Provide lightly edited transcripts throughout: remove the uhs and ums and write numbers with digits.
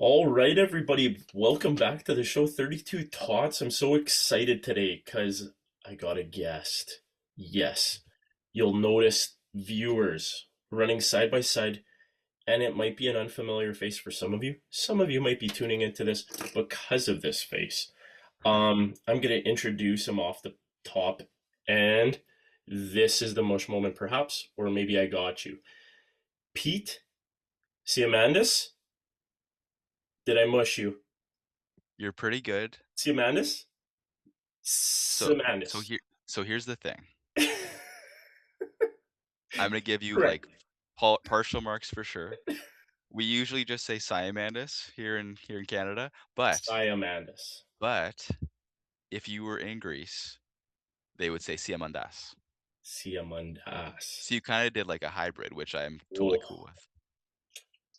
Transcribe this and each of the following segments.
All right, everybody, welcome back to the show 32 Tots. I'm so excited today because I got a guest. Yes, you'll notice viewers running side by side, and it might be an unfamiliar face for some of you. Some of you might be tuning into this because of this face. I'm going to introduce him off the top, and this is the mush moment, perhaps, or maybe I got you. Pete Siamandis, did I mush you? You're pretty good. Siamandis? So so Samandis. here so here's the thing. I'm gonna give you Correct. like partial marks for sure. We usually just say Siamandis here in Canada, Siamandis. but if you were in Greece, they would say Siamandas. Siamandas. So you kind of did like a hybrid, which I'm totally Whoa. cool with.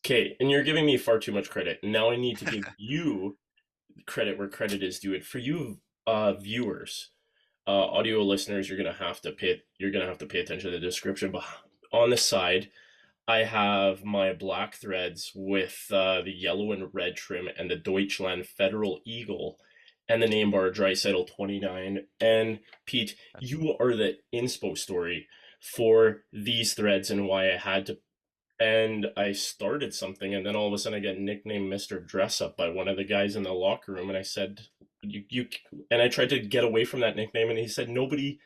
Okay, and you're giving me far too much credit. Now I need to give you credit where credit is due. It for you, viewers, audio listeners. You're gonna have to pay attention to the description. But on the side, I have my black threads with the yellow and red trim and the Deutschland Federal Eagle and the name bar Dreisaitl 29. And Pete, you are the inspo story for these threads and why I had to. And I started something, and then all of a sudden I get nicknamed Mr. Dress Up by one of the guys in the locker room. And I said, you, and I tried to get away from that nickname, and he said, nobody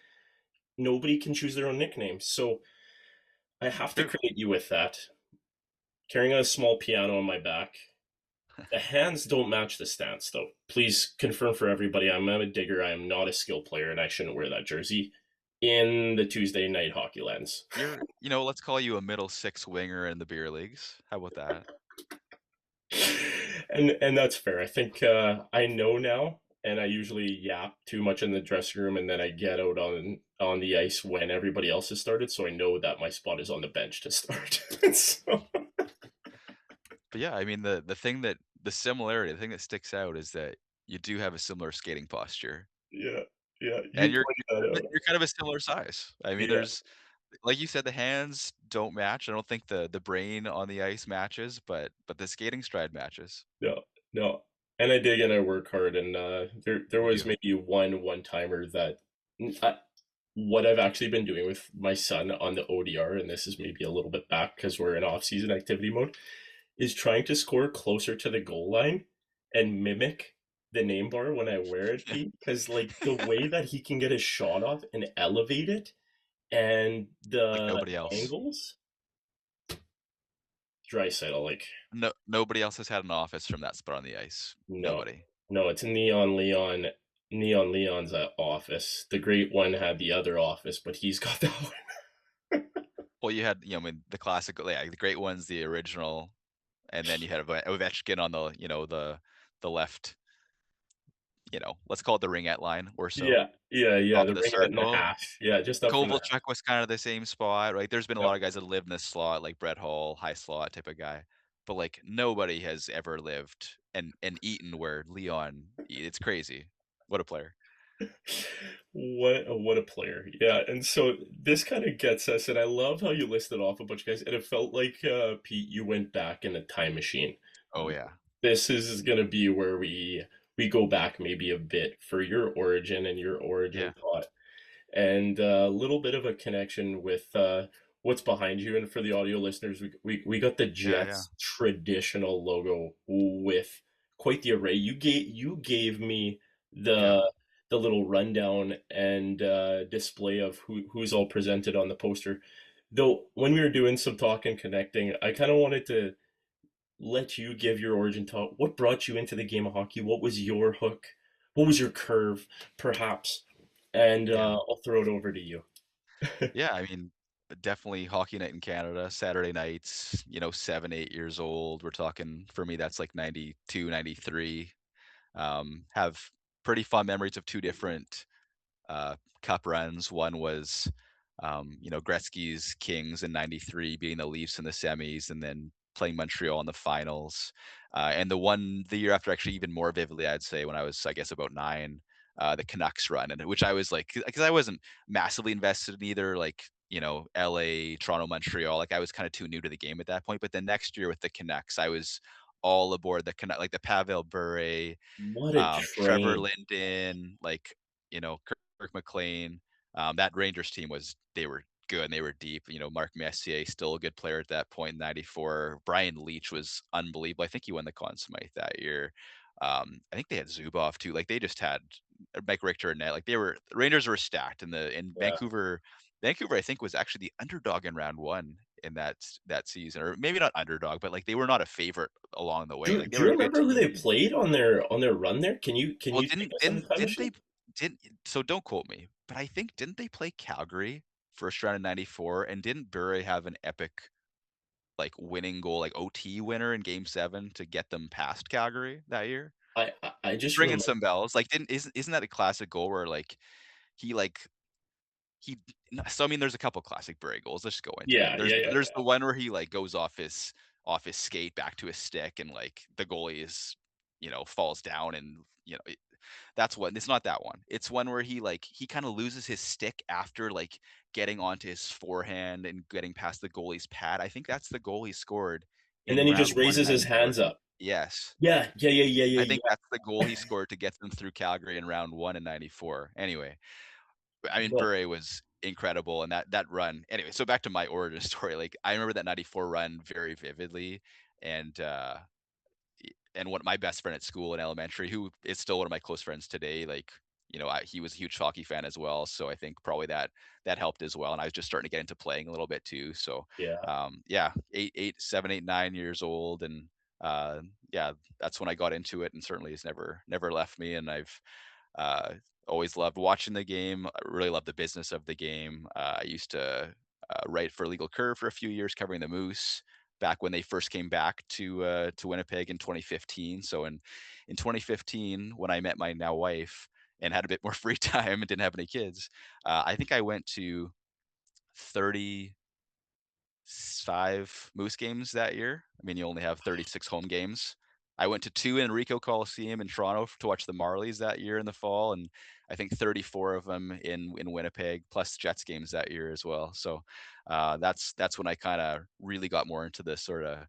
can choose their own nickname. So I have to True. credit you with that. Carrying a small piano on my back. The hands don't match the stance, though. Please confirm for everybody I'm a digger. I am not a skill player, and I shouldn't wear that jersey in the Tuesday night hockey lens. Let's call you a middle six winger in the beer leagues. How about that? And that's fair. I think I know now, and I usually yap too much in the dressing room, and then I get out on the ice when everybody else has started, so I know that my spot is on the bench to start. So But yeah, I mean the thing that sticks out is that you do have a similar skating posture. yeah, yeah, you And pointed that out. you're kind of a similar size. I mean, Yeah, there's like you said, the hands don't match. I don't think the brain on the ice matches, but the skating stride matches. no, no. And I dig and I work hard, and there You was do. maybe one timer that I, what I've actually been doing with my son on the ODR, and this is maybe a little bit back because we're in off season activity mode, is trying to score closer to the goal line and mimic the name bar when I wear it, Pete. Because like the way that he can get his shot off and elevate it, and Like the nobody else. angles, dry settle like Nobody else has had an office from that spot on the ice. no, Nobody. no. It's Neon Leon's office. The great one had the other office, but he's got that one. Well, you had, I mean, the classic, yeah, the great one's the original, and then you had Ovechkin on the left, let's call it the ringette line or so, Yeah, yeah, yeah. top The of the ring it in the circle. hash. Yeah, just up from the Kovalchuk was kind of the same spot, right? There's been a yep. lot of guys that live in this slot, like Brett Hull, high slot type of guy. But like nobody has ever lived and eaten where Leon it's crazy. What a player. What a player. Yeah, and so this kind of gets us, and I love how you listed off a bunch of guys, and it felt like Pete, you went back in a time machine. Oh yeah. This is going to be where we go back maybe a bit for your origin and your origin Yeah. thought, and a little bit of a connection with what's behind you. And for the audio listeners, we got the Yeah, yeah. Jets traditional logo with quite the array. You gave me Yeah. the little rundown and display of who's all presented on the poster. Though when we were doing some talk and connecting, I kind of wanted to let you give your origin talk. What brought you into the game of hockey? What was your hook? What was your curve, perhaps? And Yeah. I'll throw it over to you. Yeah, I mean, definitely hockey night in Canada, Saturday nights, 7, 8 years old. We're talking for me that's like 92, 93. Have pretty fun memories of two different cup runs. One was, Gretzky's Kings in '93 beating the Leafs in the semis, and then playing Montreal in the finals. And the year after, actually, even more vividly, I'd say when I was, I guess, about 9, the Canucks run, and which I was like, because I wasn't massively invested in either, like. LA, Toronto, Montreal. Like I was kind of too new to the game at that point. But then next year with the Canucks, I was all aboard the connect, like the Pavel Bure, What a Trevor train. Linden, like, Kirk McLean. That Rangers team they were good and they were deep. Mark Messier, still a good player at that point in '94. Brian Leach was unbelievable. I think he won the Conn Smythe that year. I think they had Zubov too. Like they just had Mike Richter and net. Like the Rangers were stacked, and the in Yeah. Vancouver. Vancouver, I think, was actually the underdog in round one in that season, or maybe not underdog, but like they were not a favorite along the way. Like they Do you were a good remember who team. they played on their run there? Can Well, you take us on the time machine? didn't so don't quote me, but I think didn't they play Calgary first round in '94, and didn't Bure have an epic like winning goal, like OT winner in Game 7 to get them past Calgary that year? I It's just ringing remember. some bells. Like didn't isn't that a classic goal where he like he so I mean there's a couple classic Bure goals. Let's just go into it. Yeah, yeah, yeah, There's the one where he like goes off his skate back to his stick and like the goalie is falls down and that's one. It's not that one. It's one where he kind of loses his stick after like getting onto his forehand and getting past the goalie's pad. I think that's the goal he scored and in then he round just one in raises his '94. hands up. Yes. Yeah, yeah, yeah, yeah, I yeah, think that's the goal he scored to get them through Calgary in round one in '94. Anyway, I mean, yeah. Bure was incredible, and that run. Anyway, so back to my origin story. Like I remember that '94 run very vividly, and one of my best friend at school in elementary, who is still one of my close friends today, like he was a huge hockey fan as well, so I think probably that helped as well. And I was just starting to get into playing a little bit too. So Yeah. yeah, 9 years old, and yeah, that's when I got into it, and certainly has never left me. And I've uh, always loved watching the game. I really love the business of the game. I used to write for Legal Curve for a few years, covering the Moose back when they first came back to Winnipeg in 2015. So in 2015, when I met my now wife and had a bit more free time and didn't have any kids, I think I went to 30 5 Moose games that year. I mean, you only have 36 home games. I went to 2 in Ricoh Coliseum in Toronto to watch the Marlies that year in the fall, and I think 34 of them in Winnipeg, plus Jets games that year as well. So that's when I kind of really got more into the sort of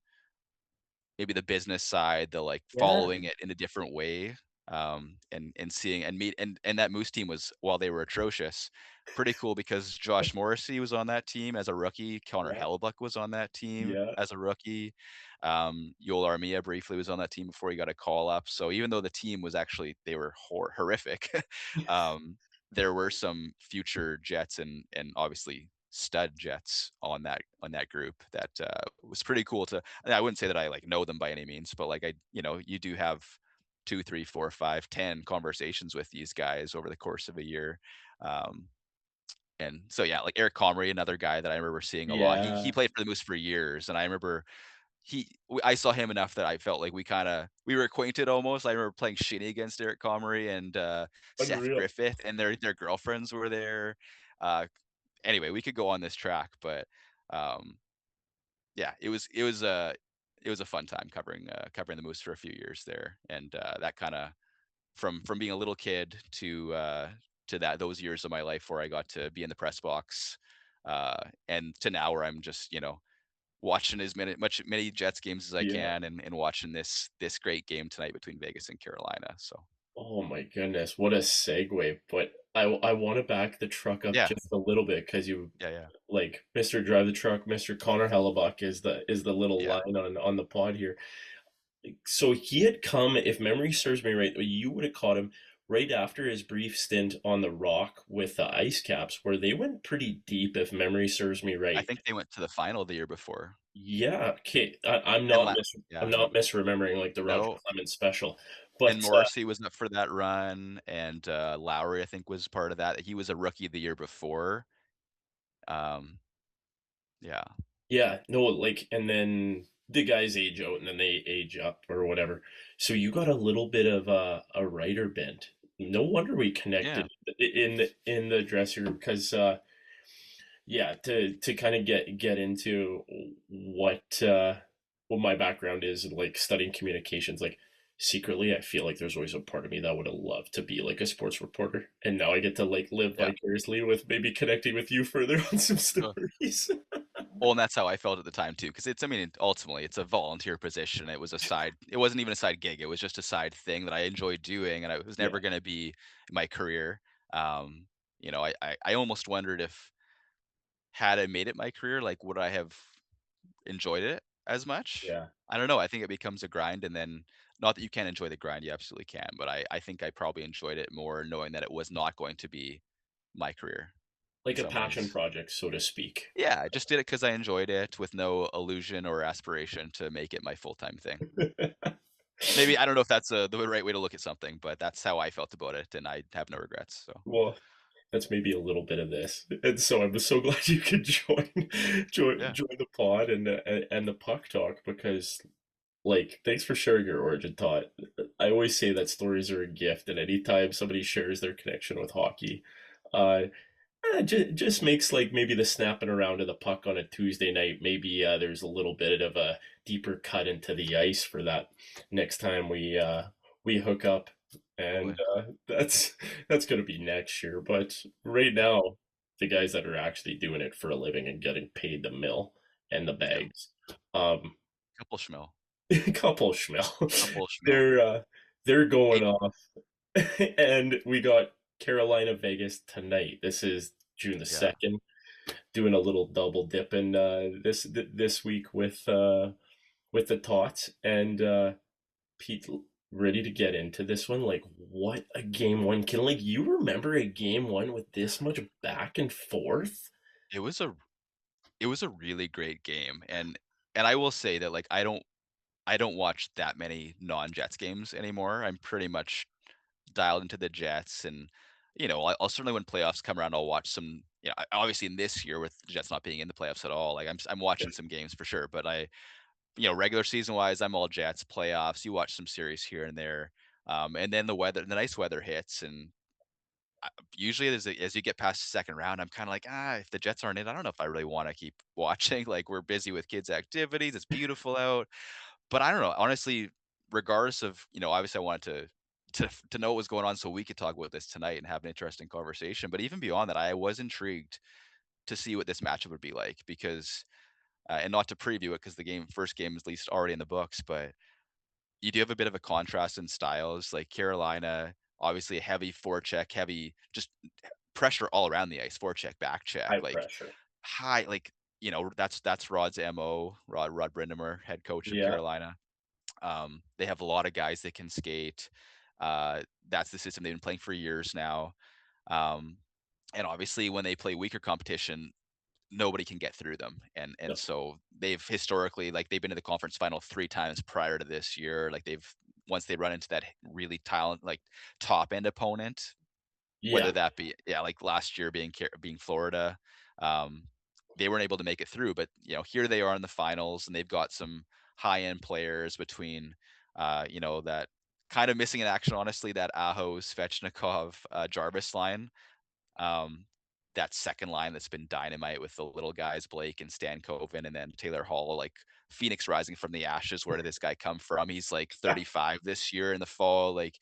maybe the business side, the like Yeah. following it in a different way, and seeing and meet and that Moose team was, while they were atrocious, pretty cool because Josh Morrissey was on that team as a rookie. Connor Yeah. Hellebuck was on that team Yeah. as a rookie. Yoel Armia briefly was on that team before he got a call up. So even though the team was actually they were horrific, um, there were some future Jets and obviously stud Jets on that group that was pretty cool to. I wouldn't say that I like know them by any means, but like you do have two, three, four, five, 10 conversations with these guys over the course of a year. Um, and so yeah, like Eric Comrie, another guy that I remember seeing a lot. He Yeah. played for the Moose for years, and I remember I saw him enough that I felt like we were acquainted almost. I remember playing shinny against Eric Comrie and Seth Unreal. Griffith, and their girlfriends were there. Uh, anyway, we could go on this track, but um, yeah, it was a fun time covering the Moose for a few years there, and that kind of from being a little kid to that those years of my life where I got to be in the press box, and to now where I'm just watching as many Jets games as I Yeah. can, and watching this great game tonight between Vegas and Carolina. So Oh my goodness, what a segue. But I want to back the truck up yeah, just a little bit because you yeah, yeah, like Mr. Drive the Truck, Mr. Connor Hellebuck is the little yeah. line on the pod here. So he had come, if memory serves me right, you would have caught him right after his brief stint on the Rock with the Ice Caps, where they went pretty deep, if memory serves me I right. think they went to the final the year before, Yeah, okay. and I'm yeah, not misremembering like the Roger no, Clemens special, and but Morrissey was up for that run, and Lowry I think was part of that. He was a rookie the year before. Um, yeah, yeah, no, like, and then the guys age out and then they age up or whatever. So you got a little bit of a writer bent. No wonder we yeah, connected in the dressing room because yeah, to kind of get into what my background is and like studying communications, like secretly I feel like there's always a part of me that would have loved to be like a sports reporter, and now I get to like live yeah. vicariously with maybe connecting with you further on some So stories. Well, and that's how I felt at the time too, because I mean, ultimately, it's a volunteer position. It wasn't even a side gig. It was just a side thing that I enjoyed doing, and it was Yeah, never going to be my career. Um, I almost wondered if had I made it my career, like, would I have enjoyed it as much? yeah. I don't know. I think it becomes a grind, and then not that you can't enjoy the grind, you absolutely can, but I think I probably enjoyed it more knowing that it was not going to be my career in Like a some passion ways. project, so to speak. Yeah, I just did it because I enjoyed it with no illusion or aspiration to make it my full-time thing. Maybe I don't know if that's, the right way to look at something, but that's how I felt about it, and I have no regrets, so Well, that's maybe a little bit of this, and so I was so glad you could yeah. join the pod and the puck talk because like thanks for sharing your origin thought. I always say that stories are a gift, and anytime somebody shares their connection with hockey, uh, just makes like maybe the snapping around of the puck on a Tuesday night. Maybe there's a little bit of a deeper cut into the ice for that next time we hook up, and Totally. that's gonna be next year. But right now, the guys that are actually doing it for a living and getting paid the mill and the Yeah. bags, um, Couple schmil. couple schmel, Couple schmil. they're Hey, going off, and we got Carolina Vegas tonight. This is June the yeah. 2nd, doing a little double dipping this week with the Tots and Pete. Ready to get into this one? Like, what a game one! Can like you remember a game one with this much back and forth? It was a it was a really great game, and I will say that, like, I don't watch that many non-Jets games anymore. I'm pretty much dialed into the Jets, and, I'll certainly when playoffs come around, I'll watch some, obviously in this year with the Jets not being in the playoffs at all, like, I'm watching some games for sure, but regular season wise, I'm all Jets. Playoffs, you watch some series here and there, and then the nice weather hits, and usually as you get past the second round, I'm kind of like, if the Jets aren't in, I don't know if I really want to keep watching. Like we're busy with kids' activities, it's beautiful out, but I don't know. Honestly, regardless of obviously I wanted to know what was going on so we could talk about this tonight and have an interesting conversation. But even beyond that, I was intrigued to see what this matchup would be like because and not to preview it because the first game is at least already in the books, but you do have a bit of a contrast in styles. Like Carolina, obviously a heavy forecheck, heavy just pressure all around the ice, forecheck, back check, High like pressure. high, like that's Rod's mo. Rod Brind'Amour, head coach of Yeah, Carolina. They have a lot of guys that can skate. That's the system they've been playing for years now. Um, and obviously, when they play weaker competition, nobody can get through them. And no, so they've historically, like, they've been to the conference final 3 times prior to this year. Like once they run into that really talent, like top end opponent, whether yeah. that be, yeah, like last year being Florida, um, they weren't able to make it through. But here they are in the finals, and they've got some high end players between, that kind of missing in action, honestly, that Aho, Svechnikov, Jarvis line. Um, that second line that's been dynamite with the little guys, Blake and Stankoven, and then Taylor Hall, like Phoenix rising from the ashes. Where did this guy come from? He's like 35 this year in the fall. Like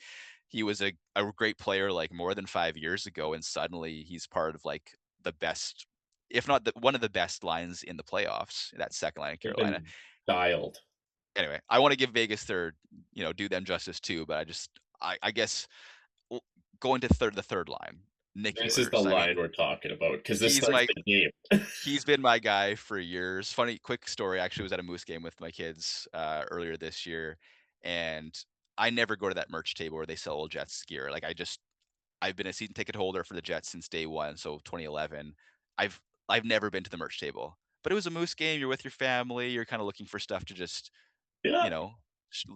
he was a great player like more than 5 years ago, and suddenly he's part of like the best, if not one of the best lines in the playoffs. That second line in They've Carolina. been dialed. Anyway, I want to give Vegas their, do them justice too, but I guess l- going to the third line, Nick This is the Ehlers. I line mean, we're talking about because this he's starts my the game. he's been my guy for years. Funny quick story, actually was at a Moose game with my kids earlier this year, and I never go to that merch table where they sell old Jets gear. Like I've been a season ticket holder for the Jets since day one, so 2011. I've I've never been to the merch table, but it was a Moose game. You're with your family. You're kind of looking for stuff to just you Yeah, know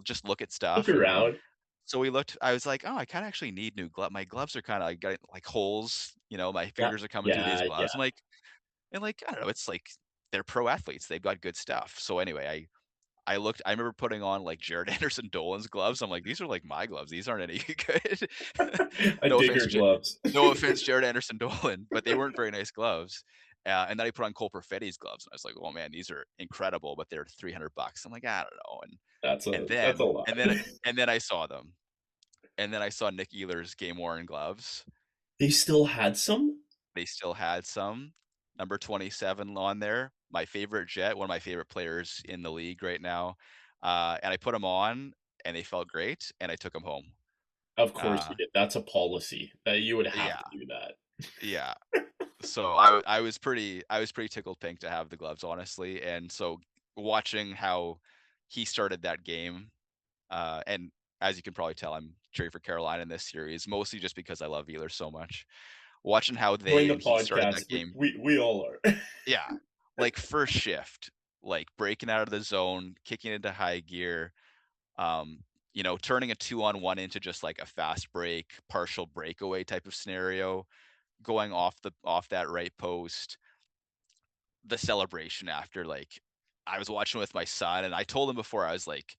just look at look stuff. And around. so we looked. I was like, oh, I kind of actually need new gloves. My gloves are kind of like got like holes. My Yeah, fingers are coming through these yeah, gloves. yeah. I'm like, and like, I don't know, it's like they're pro athletes. They've got good stuff. So anyway, I remember putting on like Jared Anderson Dolan's gloves. I'm like, these are like my gloves. These aren't any good. I No dig offense, your gloves. no offense, Jared Anderson Dolan, but they weren't very nice gloves. And then I put on Cole Perfetti's gloves, and I was like, "Oh man, these are incredible," but they're $300. I'm like, I don't know. And and That's a then lot. and then and then I saw them, and then I saw Nick Ehlers game worn gloves. They still had some. They still had some. number 27 on there. My favorite Jet, one of my favorite players in the league right now. And I put him on, and they felt great, and I took him home. Of course Uh, you did. That's a policy that you would have yeah, to do that. yeah. So I was pretty tickled pink to have the gloves, honestly. And so watching how he started that game, and as you can probably tell, I'm cheering for Carolina in this series, mostly just because I love Wheeler so much. Watching how Join they the and he started podcast. that game, We all are. yeah, like first shift, like breaking out of the zone, kicking into high gear, um, turning a 2-on-1 into just like a fast break, partial breakaway type of scenario, going off that right post, the celebration after, like, I was watching with my son, and I told him before, I was like,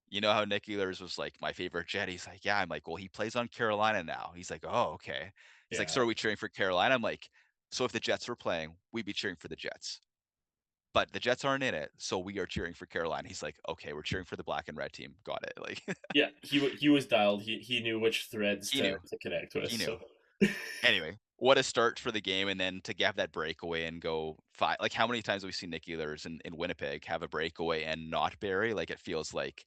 "You know how Nick Ehlers was, like, my favorite Jet?" He's like, "Yeah." I'm like, "Well, he plays on Carolina now." He's like, "Oh, okay." He's like, Yeah. "So are we cheering for Carolina?" I'm like, "So if the Jets were playing, we'd be cheering for the Jets. But the Jets aren't in it, so we are cheering for Carolina." He's like, "Okay, we're cheering for the black and red team." Got it. Like, Yeah, he was dialed. He knew which threads he knew. to connect with. He knew. So Anyway, what a start for the game, and then to have that breakaway and go 5, like, how many times have we seen Nick Ehlers in Winnipeg have a breakaway and not bury? Like, it feels like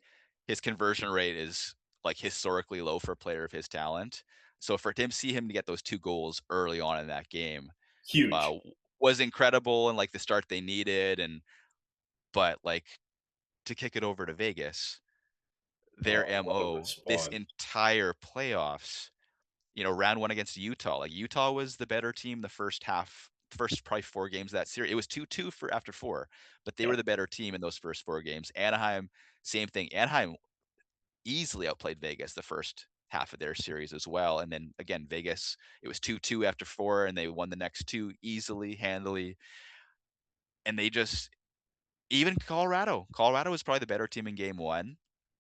his conversion rate is, like, historically low for a player of his talent. So for him see him to get those 2 goals early on in that game, huge. was incredible and, like, the start they needed, and but, like, to kick it over to Vegas, their What a MO this response. entire playoffs, round 1 against Utah, like, Utah was the better team the first half, first probably 4 games of that series. It was 2-2 for after 4, but they Yeah, were the better team in those first 4 games. Anaheim, same thing. Anaheim easily outplayed Vegas the first half of their series as well, and then again, Vegas, it was 2-2 after 4, and they won the next 2 easily, handily, and they just even Colorado was probably the better team in game 1.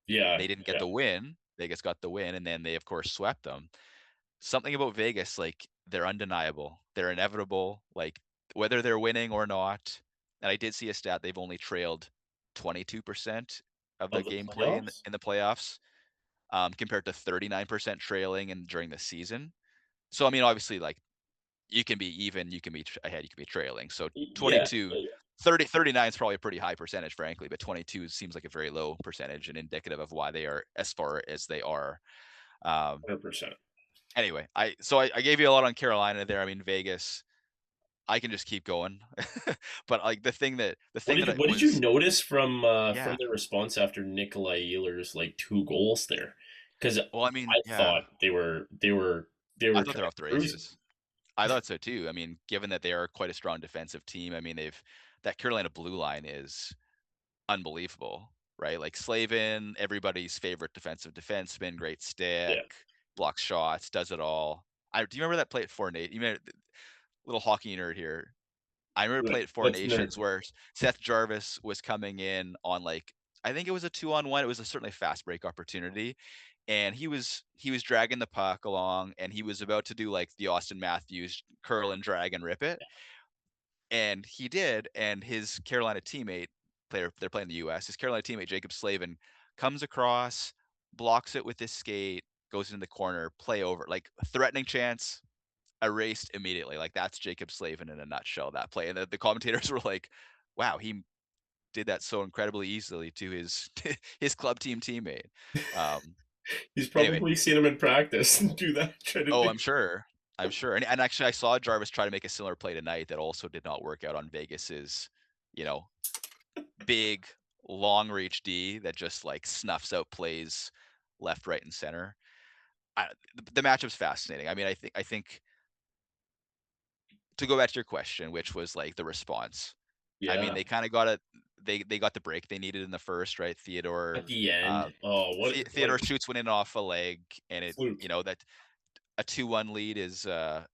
yeah, They didn't get yeah. the win. Vegas got the win, and then they, of course, swept them. Something about Vegas, like, they're undeniable. They're inevitable, like, whether they're winning or not. And I did see a stat, they've only trailed 22% of the Of the gameplay playoffs, in the playoffs, compared to 39% trailing and during the season. So, I mean, obviously, like, you can be even, you can be ahead, you can be trailing. So yeah, 22, yeah, 39 is probably a pretty high percentage, frankly, but 22 seems like a very low percentage and indicative of why they are as far as they are. Um, 100%. Anyway, I gave you a lot on Carolina there. I mean, Vegas, I can just keep going. But, like, the thing that I What did you was, notice from yeah. their response after Nikolai Ehlers like 2 goals there? Because Well, I mean, I yeah. thought they I were thought kind they're of off the cruising. races. I thought so too. I mean, given that they are quite a strong defensive team, I mean, that Carolina blue line is unbelievable, right? Like, Slavin, everybody's favorite defensive defenseman, great stick, Yeah, blocks shots, does it all. Do you remember that play at Four Nate? You remember, little hockey nerd here. I remember play at Four let's nerd. Nations where Seth Jarvis was coming in on, like, I think it was a 2-on-1. It was a certainly fast break opportunity, and he was dragging the puck along, and he was about to do, like, the Austin Matthews curl and drag and rip it, and he did, and his Carolina teammate, they're playing the US, his Carolina teammate, Jacob Slavin, comes across, blocks it with his skate, goes into the corner, play over, like, threatening chance, erased immediately. Like, that's Jacob Slavin in a nutshell, that play. And the commentators were like, "Wow, he did that so incredibly easily to his his club team teammate." Um, He's anyway, probably seen him in practice and do that. Try to oh, do. I'm sure, and actually, I saw Jarvis try to make a similar play tonight that also did not work out on Vegas's, you know, big long reach D that just, like, snuffs out plays left, right, and center. The matchup's fascinating. I mean, I think to go back to your question, which was, like, the response. I mean, Yeah, they kinda got it, they got the break they needed in the first, right? at the end. Oh, what Theodore shoots one in off a leg, and fluke. that a 2-1 lead is, a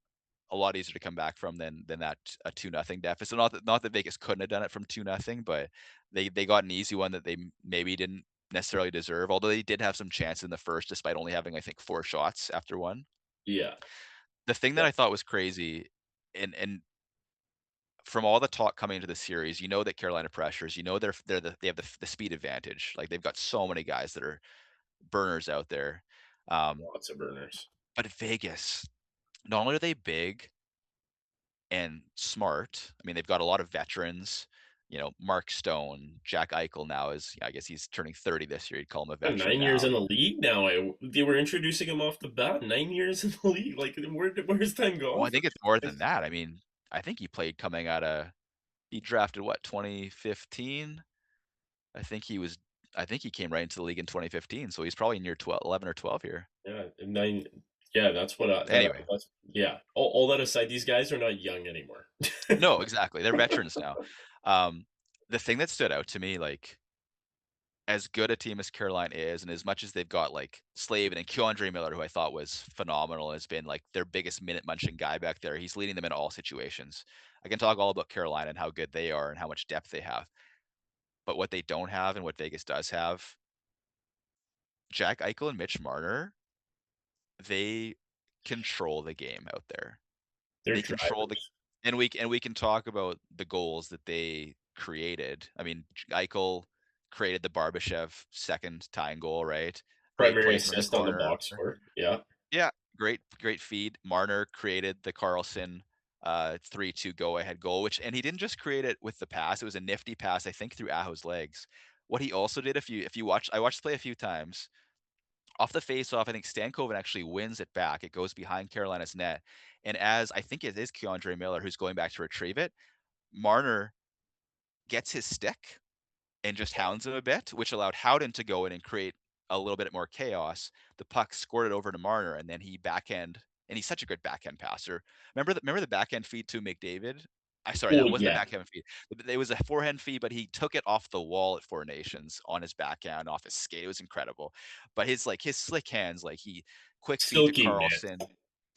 lot easier to come back from than that a 2-0 deficit. Not that Vegas couldn't have done it from 2-0, but they got an easy one that they maybe didn't necessarily deserve, although they did have some chance in the first despite only having, I think, 4 shots after 1. Yeah, The thing that yeah, I thought was crazy, and from all the talk coming into the series, that Carolina pressures, they have the speed advantage. Like, they've got so many guys that are burners out there. Um, lots of burners. but Vegas, not only are they big, and smart. I mean, they've got a lot of veterans. Mark Stone, Jack Eichel now is, I guess he's turning 30 this year. You'd call him a Yeah, veteran 9 years in now. the league now. They were introducing him off the bat. 9 years in the league. Like, where's time Oh, gone I for think it's more these than guys? that. I mean, I think he played coming out of he drafted what, 2015? I think he was I think he came right into the league in 2015, so he's probably near 12, 11 or 12 here. Yeah, nine. Yeah, that's what. Anyway, That's yeah. All that aside, these guys are not young anymore. no, exactly. They're veterans now. Um, the thing that stood out to me, like, as good a team as Carolina is, and as much as they've got like Slavin and Keandre Miller, who I thought was phenomenal, has been like their biggest minute munching guy back there. He's leading them in all situations. I can talk all about Carolina and how good they are and how much depth they have. But what they don't have and what Vegas does have, Jack Eichel and Mitch Marner, they control the game out there. They're They control the drivers. and we can talk about the goals that they created. I mean, Eichel created the Barbashev second tying goal, right? Great Primary play from the assist on the corner. box score. Yeah. Yeah, great feed. Marner created the Carlson 3-2 go ahead goal, which and he didn't just create it with the pass. It was a nifty pass, I think, through Aho's legs. What he also did, if you watch, I watched the play a few times. Off the face-off, I think Stankoven actually wins it back. It goes behind Carolina's net, and as I think it is Keandre Miller who's going back to retrieve it, Marner gets his stick and just hounds him a bit, which allowed Howden to go in and create a little bit more chaos. The puck scored it over to Marner, and then he backhand, and he's such a good backhand passer. Remember the backhand feed to McDavid? I sorry, Oh that wasn't a yeah. backhand feed. It was a forehand feed, but he took it off the wall at Four Nations on his backhand, off his skate. It was incredible. But his slick hands, like he quick feed to Silky man. Carlson.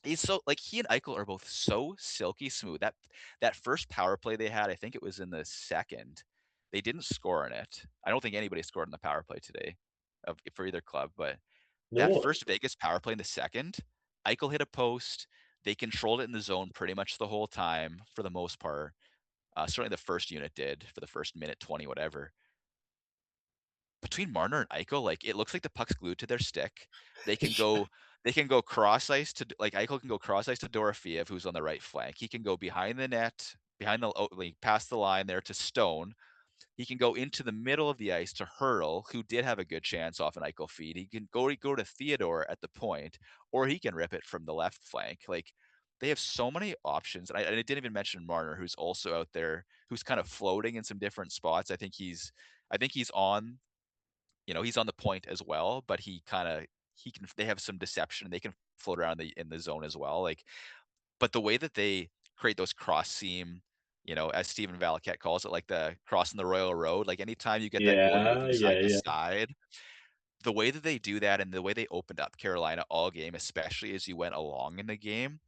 He's so like he and Eichel are both so silky smooth. That first power play they had, I think it was in the second. They didn't score in it. I don't think anybody scored on the power play today for either club, but No that one. first Vegas power play in the second, Eichel hit a post. They controlled it in the zone pretty much the whole time for the most part. Certainly the first unit did for the first minute 20, whatever. Between Marner and Eichel, like it looks like the puck's glued to their stick. They can go they can go cross ice to like Eichel can go cross ice to Dorofiev, who's on the right flank. He can go behind the net, behind the like, past the line there to Stone. He can go into the middle of the ice to Hurdle, who did have a good chance off an Eichel feed. He can go to Theodore at the point, or he can rip it from the left flank. Like they have so many options. And I didn't even mention Marner, who's also out there, who's kind of floating in some different spots. I think he's on, he's on the point as well, but he can they have some deception. They can float around in the zone as well. Like, but the way that they create those cross seam, as Stephen Valaket calls it, like the crossing the Royal Road, like anytime you get that goalie Yeah, moving yeah, side to yeah. side, the way that they do that and the way they opened up Carolina all game, especially as you went along in the game,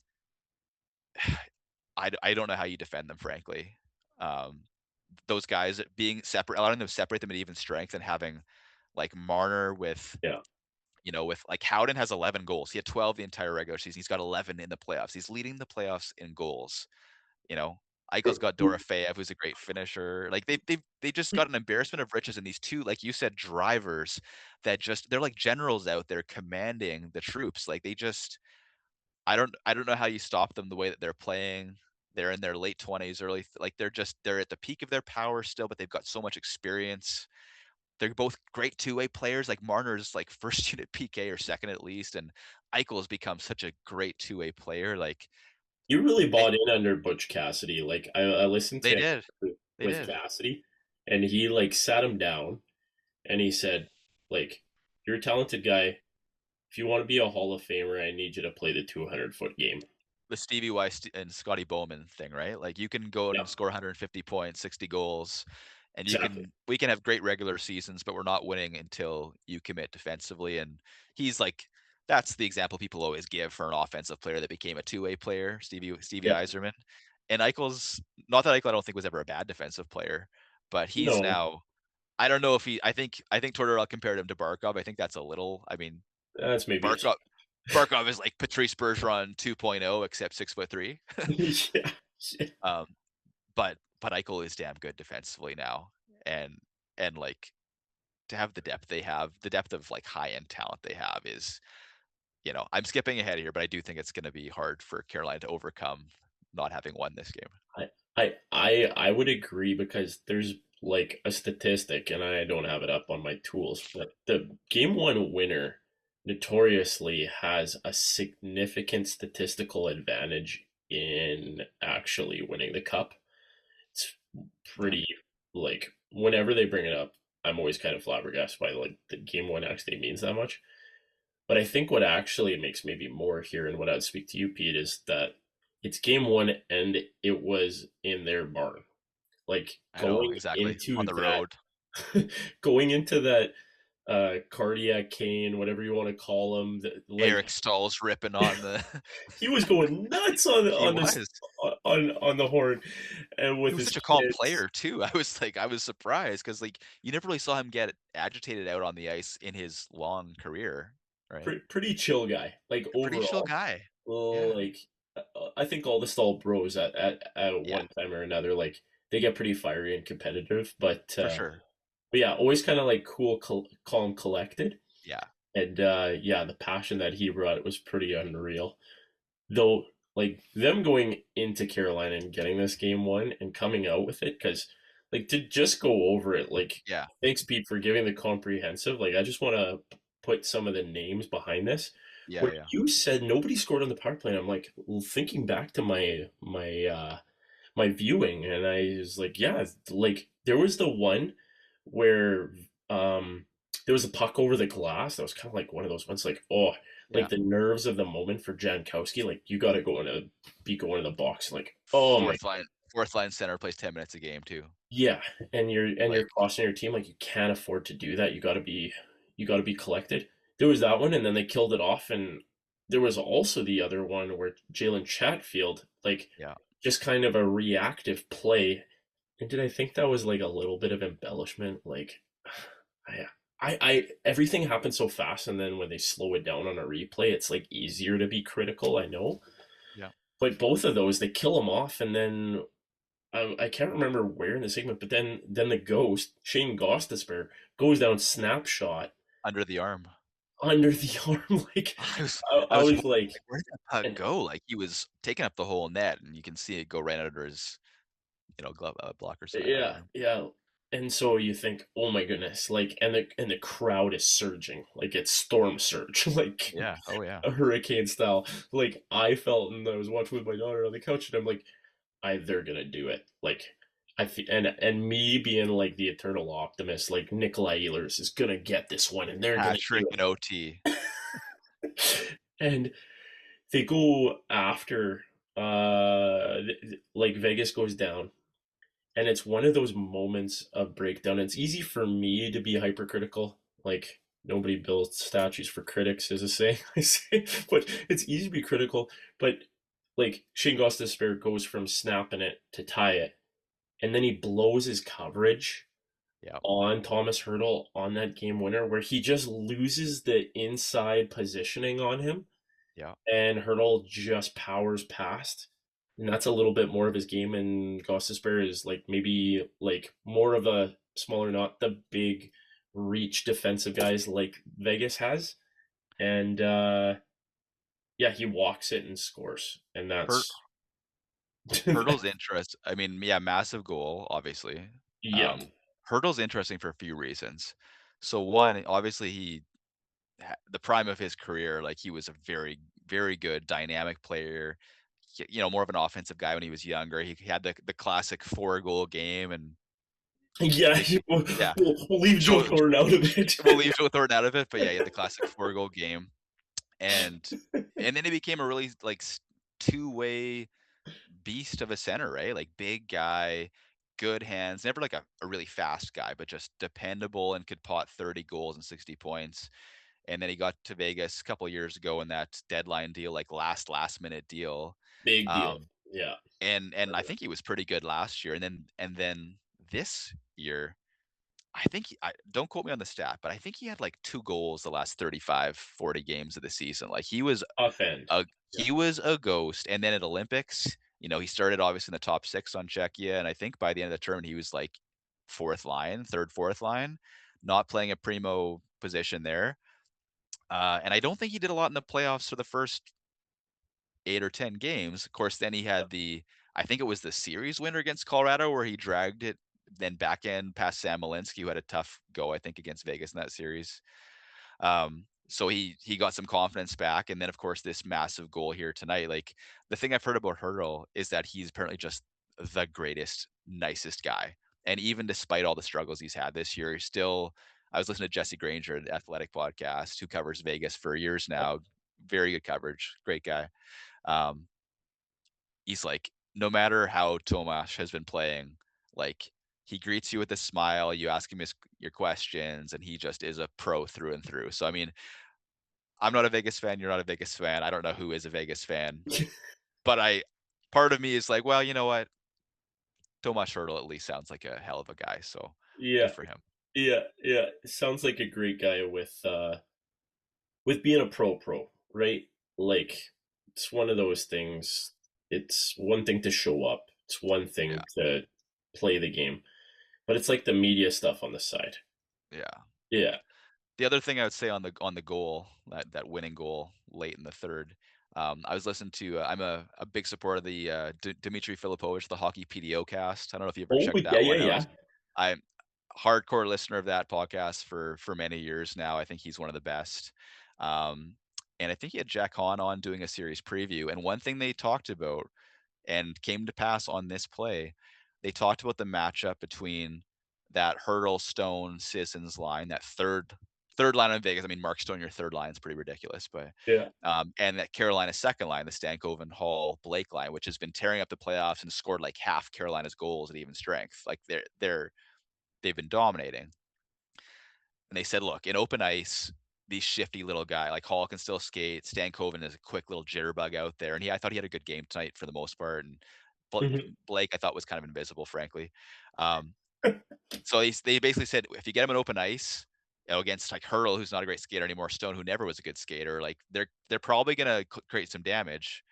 I don't know how you defend them, frankly. Um, those guys being separate, allowing them to separate them at even strength and having like Marner Yeah. with like Howden has 11 goals. He had 12 the entire regular season. He's got 11 in the playoffs. He's leading the playoffs in goals. You know, Eichel's got Dorofeyev, who's a great finisher. Like they just got an embarrassment of riches in these two, like you said, drivers that just they're like generals out there commanding the troops. Like they just I don't know how you stop them the way that they're playing. They're in their late 20s, like they're at the peak of their power still, but they've got so much experience. They're both great two-way players. Like Marner's like first unit PK or second at least, and Eichel has become such a great two-way player. Like You really they bought in under Butch Cassidy. Like I listened they to did. They with did. Cassidy, and he like sat him down and he said, like, you're a talented guy. If you want to be a Hall of Famer, I need you to play the 200-foot game. The Stevie Y and Scotty Bowman thing, right? Like you can go Yeah, and score 150 points, 60 goals, and exactly. we can have great regular seasons, but we're not winning until you commit defensively. And he's like that's the example people always give for an offensive player that became a two-way player, Stevie Yeah. Yzerman. And Eichel's not that Eichel I don't think was ever a bad defensive player, but he's No, now I don't know if I think Tortorella compared him to Barkov. I think that's a little. I mean, that's maybe. Barkov Barkov is like Patrice Bergeron 2.0, except 6'3". Yeah. Um, but Eichel is damn good defensively now, and like to have the depth they have, the depth of like high end talent they have is, I'm skipping ahead here, but I do think it's going to be hard for Carolina to overcome not having won this game. I would agree because there's like a statistic, and I don't have it up on my tools, but the game one winner notoriously has a significant statistical advantage in actually winning the cup. It's Yeah, pretty like whenever they bring it up, I'm always kind of flabbergasted by like the game one actually means that much. But I think what actually makes maybe more here and what I'd speak to you, Pete, is that it's game one and it was in their barn. Like I know exactly on the road. going into that cardiac cane, whatever you want to call him, like Eric Stahl's ripping on the. he was going nuts He on this was. on the horn and He with was his such a calm kids. player too. I was surprised because like you never really saw him get agitated out on the ice in his long career, right? Pretty chill guy, like A pretty chill overall. guy. Yeah, Like I think all the stall bros at yeah, one time or another, like they get pretty fiery and competitive, for sure. but yeah, always kind of like cool, calm, collected, Yeah, and yeah, the passion that he brought was pretty unreal. Though, like them going into Carolina and getting this game won and coming out with it, because like to just go over it, like yeah, thanks Pete for giving the comprehensive. Like I just want to put some of the names behind this. yeah, Where yeah, you said nobody scored on the power play, and I'm like thinking back to my viewing, and I was like, yeah, like there was the one where um there was a puck over the glass that was kind of like one of those ones, like oh, yeah. like the nerves of the moment for Jankowski, like you got to be going to the box, like oh my Fourth line center plays 10 minutes a game too. yeah, and Like, you're costing your team, like you can't afford to do that. You got to be collected. There was that one, and then they killed it off, and there was also the other one where Jalen Chatfield, like yeah. just kind of a reactive play. And did I think that was like a little bit of embellishment? Like, I, everything happened so fast, and then when they slow it down on a replay, it's like easier to be critical. I know, Yeah. but both of those they kill him off, and then I can't remember where in the segment, but then the ghost Shane Gostisbehere goes down snapshot Under the arm. under the arm. Like I I was was wondering, like, like, where did that puck and go? Like, he was taking up the whole net, and you can see it go right under his, glove blocker side of the yeah, arm. yeah. And so you think, oh my goodness, like, and the crowd is surging, like it's storm surge, like Yeah. Oh, yeah. a hurricane style. Like I felt, and I was watching with my daughter on the couch, and I'm like, they're gonna do it. Like and me being like the eternal optimist, like Nikolai Ehlers is gonna get this one, and they're Hat gonna trick do in OT. it. And they go after, like Vegas goes down, and it's one of those moments of breakdown. It's easy for me to be hypercritical, like nobody builds statues for critics is a saying I say, but it's easy to be critical. But like Shane Gostisbehere goes from snapping it to tie it, and then he blows his coverage Yeah. on Thomas Hurdle on that game winner, where he just loses the inside positioning on him, Yeah. and Hurdle just powers past. And that's a little bit more of his game, and Gostisbehere is like maybe like more of a smaller, not the big reach defensive guys like Vegas has. And yeah, he walks it and scores. And Hurt that's Hurdle's interest I mean, yeah, massive goal, obviously. yeah. Um, Hurdle's interesting for a few reasons. So, one, obviously, the prime of his career, like, he was a very, very good dynamic player, more of an offensive guy when he was younger. He had the classic 4-goal game and Yeah, basically yeah. we'll leave Joe Joe Thornton out of it. we'll leave Joe Thornton out of it, but yeah, he had the classic 4-goal game, and then he became a really, like, two-way beast of a center, right? Like, big guy, good hands, never like a really fast guy, but just dependable and could pot 30 goals and 60 points. And then he got to Vegas a couple years ago in that deadline deal, like last minute deal. Big deal. Um, Yeah. and I think he was pretty good last year. And then this year, I think don't quote me on the stat, but I think he had like 2 goals the last 35, 40 games of the season. Like, Off end. Yeah. he was a ghost. And then at Olympics, he started obviously in the top 6 on Czechia, and I think by the end of the tournament he was like fourth line, not playing a primo position there. And I don't think he did a lot in the playoffs for the first 8 or 10 games. Of course, then he had I think it was the series winner against Colorado where he dragged it, then back end past Sam Malinsky, who had a tough go, I think, against Vegas in that series. So he got some confidence back, and then of course this massive goal here tonight. Like the thing I've heard about Hurdle is that he's apparently just the greatest, nicest guy, and even despite all the struggles he's had this year, he's still. I was listening to Jesse Granger, the Athletic podcast, who covers Vegas for years now. Very good coverage, great guy. Um, he's like, no matter how Tomas has been playing, like he greets you with a smile. You ask him your questions, and he just is a pro through and through. So I mean, I'm not a Vegas fan. You're not a Vegas fan. I don't know who is a Vegas fan, but part of me is like, well, you know what? Tomas Hurdle at least sounds like a hell of a guy. So good Yeah, for him. yeah, yeah. Sounds like a great guy with being a pro, right? Like it's one of those things. It's one thing to show up. It's one Yeah. thing to play the game, but it's like the media stuff on the side. Yeah. Yeah. The other thing I would say on the goal, that winning goal late in the third, I was listening to. I'm a big supporter of the Dmitry Filipovich, the hockey PDO cast. I don't know if you ever Oh, checked yeah, that yeah, one out. yeah. I'm a hardcore listener of that podcast for many years now. I think he's one of the best. Um, and I think he had Jack Hahn on doing a series preview. And one thing they talked about and came to pass on this play. They talked about the matchup between that Hurdle Stone Sissons line, that third line in Vegas. I mean, Mark Stone, your third line is pretty ridiculous, but Yeah. and that Carolina second line, the Stankoven Hall Blake line, which has been tearing up the playoffs and scored like half Carolina's goals at even strength. Like they've been dominating. And they said, look, in open ice, these shifty little guy like Hall can still skate. Stan Coven is a quick little jitterbug out there, and I thought he had a good game tonight for the most part. And Mhm. Blake, I thought was kind of invisible, frankly. Um, so they basically said if you get him in open ice, against like Hurdle, who's not a great skater anymore, Stone, who never was a good skater, like they're probably gonna create some damage,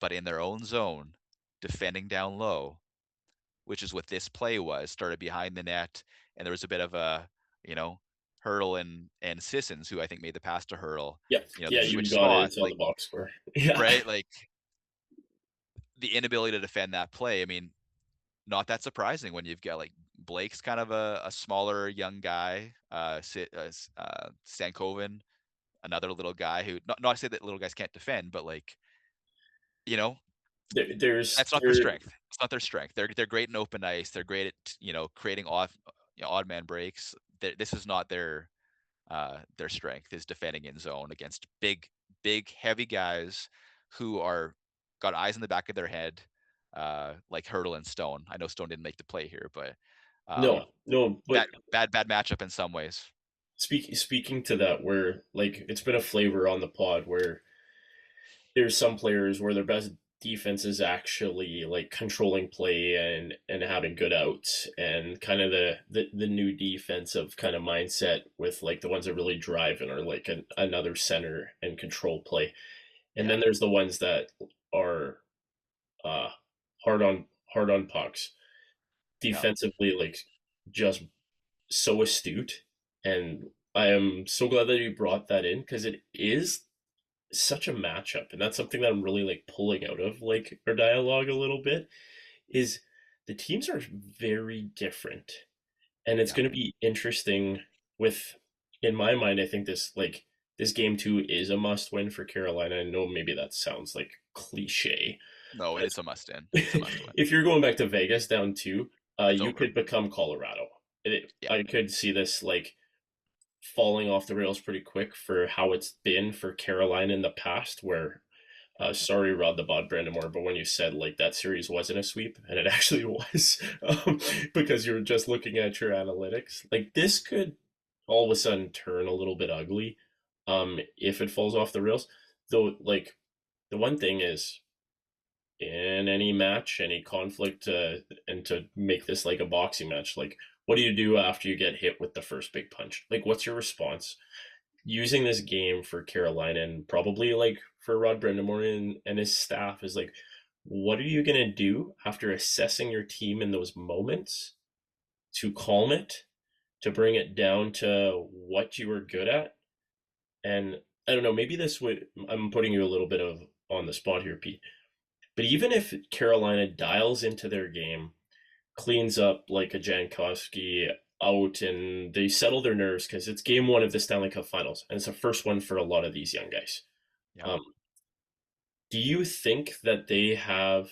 but in their own zone, defending down low, which is what this play was. Started behind the net, and there was a bit of a, you know, Hurdle and Sissons, who I think made the pass to Hurdle. Yeah. They Yeah, you switched got it. spots, It's on like the box score. Yeah. right, like the inability to defend that play. I mean, not that surprising when you've got like Blake's kind of a smaller young guy, Stankoven, another little guy who not to say that little guys can't defend, but like you know There's that's not their there strength. It's not their strength. They're great in open ice. They're great at creating odd man breaks. This is not their strength is defending in zone against big heavy guys who are got eyes in the back of their head, like Hurdle and Stone. I know Stone didn't make the play here, but no, no, but bad matchup in some ways. speaking to that, where like it's been a flavor on the pod where there's some players where their best defense is actually like controlling play and having good outs, and kind of the new defensive kind of mindset with like the ones that really drive and are like another center and control play. And Yeah, then there's the ones that are uh hard on pucks yeah. defensively, like just so astute. And I am so glad that you brought that in, because it is such a matchup, and that's something that I'm really like pulling out of like our dialogue a little bit, is the teams are very different, and it's Yeah. going to be interesting with, in my mind, I think this game 2 is a must win for Carolina. I know maybe that sounds like cliche, No, but it's a must in. It's a must win. if you're going back to Vegas down 2, It's you over. could become Colorado. Yeah. I could see this like falling off the rails pretty quick for how it's been for Carolina in the past, where sorry, Rod the Bod Brandamore, but when you said like that series wasn't a sweep, and it actually was, because you were just looking at your analytics, like this could all of a sudden turn a little bit ugly, if it falls off the rails. Though, like the one thing is, in any match, any conflict, and to make this like a boxing match, like what do you do after you get hit with the first big punch? Like, what's your response? Using this game for Carolina, and probably like for Rod Brindamore and his staff, is like, what are you gonna do after assessing your team in those moments to calm it, to bring it down to what you were good at? And I don't know, maybe this would, I'm putting you a little bit of on the spot here, Pete. But even if Carolina dials into their game, cleans up like a Jankowski out, and they settle their nerves because it's game one of the Stanley Cup Finals, and it's the first one for a lot of these young guys. Yeah. Um, do you think that they have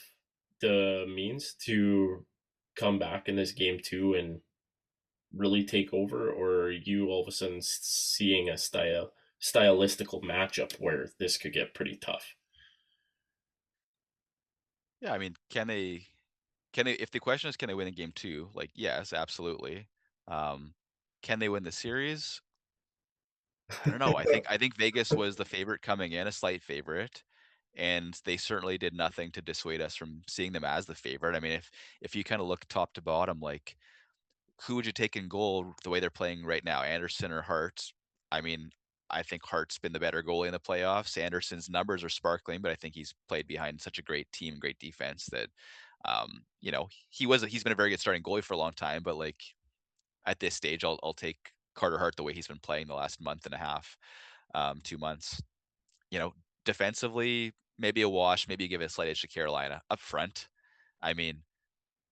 the means to come back in this game two and really take over, or are you all of a sudden seeing a stylistical matchup where this could get pretty tough? Yeah, I mean, if the question is can they win in game 2? Like, yes, absolutely. Um, can they win the series? I don't know. I think Vegas was the favorite coming in, a slight favorite, and they certainly did nothing to dissuade us from seeing them as the favorite. I mean, if you kind of look top to bottom, like who would you take in goal the way they're playing right now, Anderson or Hart? I mean, I think Hart's been the better goalie in the playoffs. Anderson's numbers are sparkling, but I think he's played behind such a great team, great defense that he's been a very good starting goalie for a long time, but like at this stage I'll take Carter Hart the way he's been playing the last month and a half, 2 months. You know, defensively, maybe a wash, maybe you give it a slight edge to Carolina. Up front, I mean,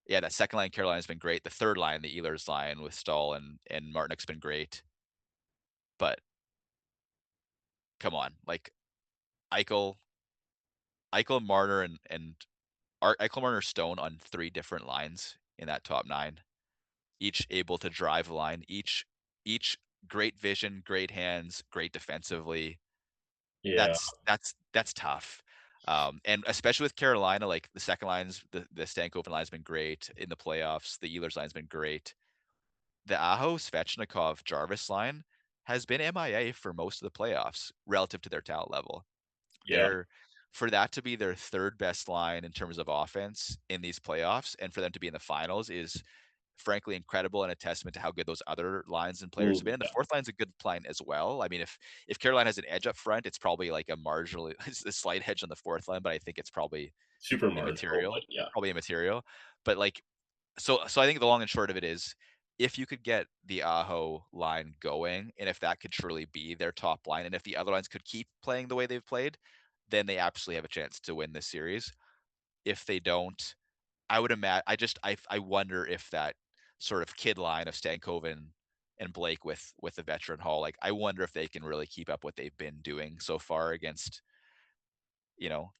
yeah, that second line Carolina's been great. The third line, the Ehlers line with Stahl and Martinick's been great. But come on, like Eichel, Eichel, Marner, Eichel, Marner, Stone on three different lines in that top nine, each able to drive a line, each great vision, great hands, great defensively. Yeah, That's tough. And especially with Carolina, like the second lines, the Stankoven line's been great in the playoffs. The Ehlers line's been great. The Aho, Svechnikov, Jarvis line has been MIA for most of the playoffs relative to their talent level. yeah. They're For that to be their third best line in terms of offense in these playoffs, and for them to be in the finals is frankly incredible and a testament to how good those other lines and players Ooh, have been. And the yeah. fourth line's a good line as well. I mean, if Carolina has an edge up front, it's probably like a marginally it's a slight edge on the fourth line, but I think it's probably Super marginal, but immaterial. yeah, Probably immaterial. But like so I think the long and short of it is if you could get the Aho line going, and if that could truly be their top line, and if the other lines could keep playing the way they've played, then they absolutely have a chance to win this series. If they don't, I would imagine. I wonder if that sort of kid line of Stankoven and Blake with the veteran Hall, like I wonder if they can really keep up what they've been doing so far against, you know,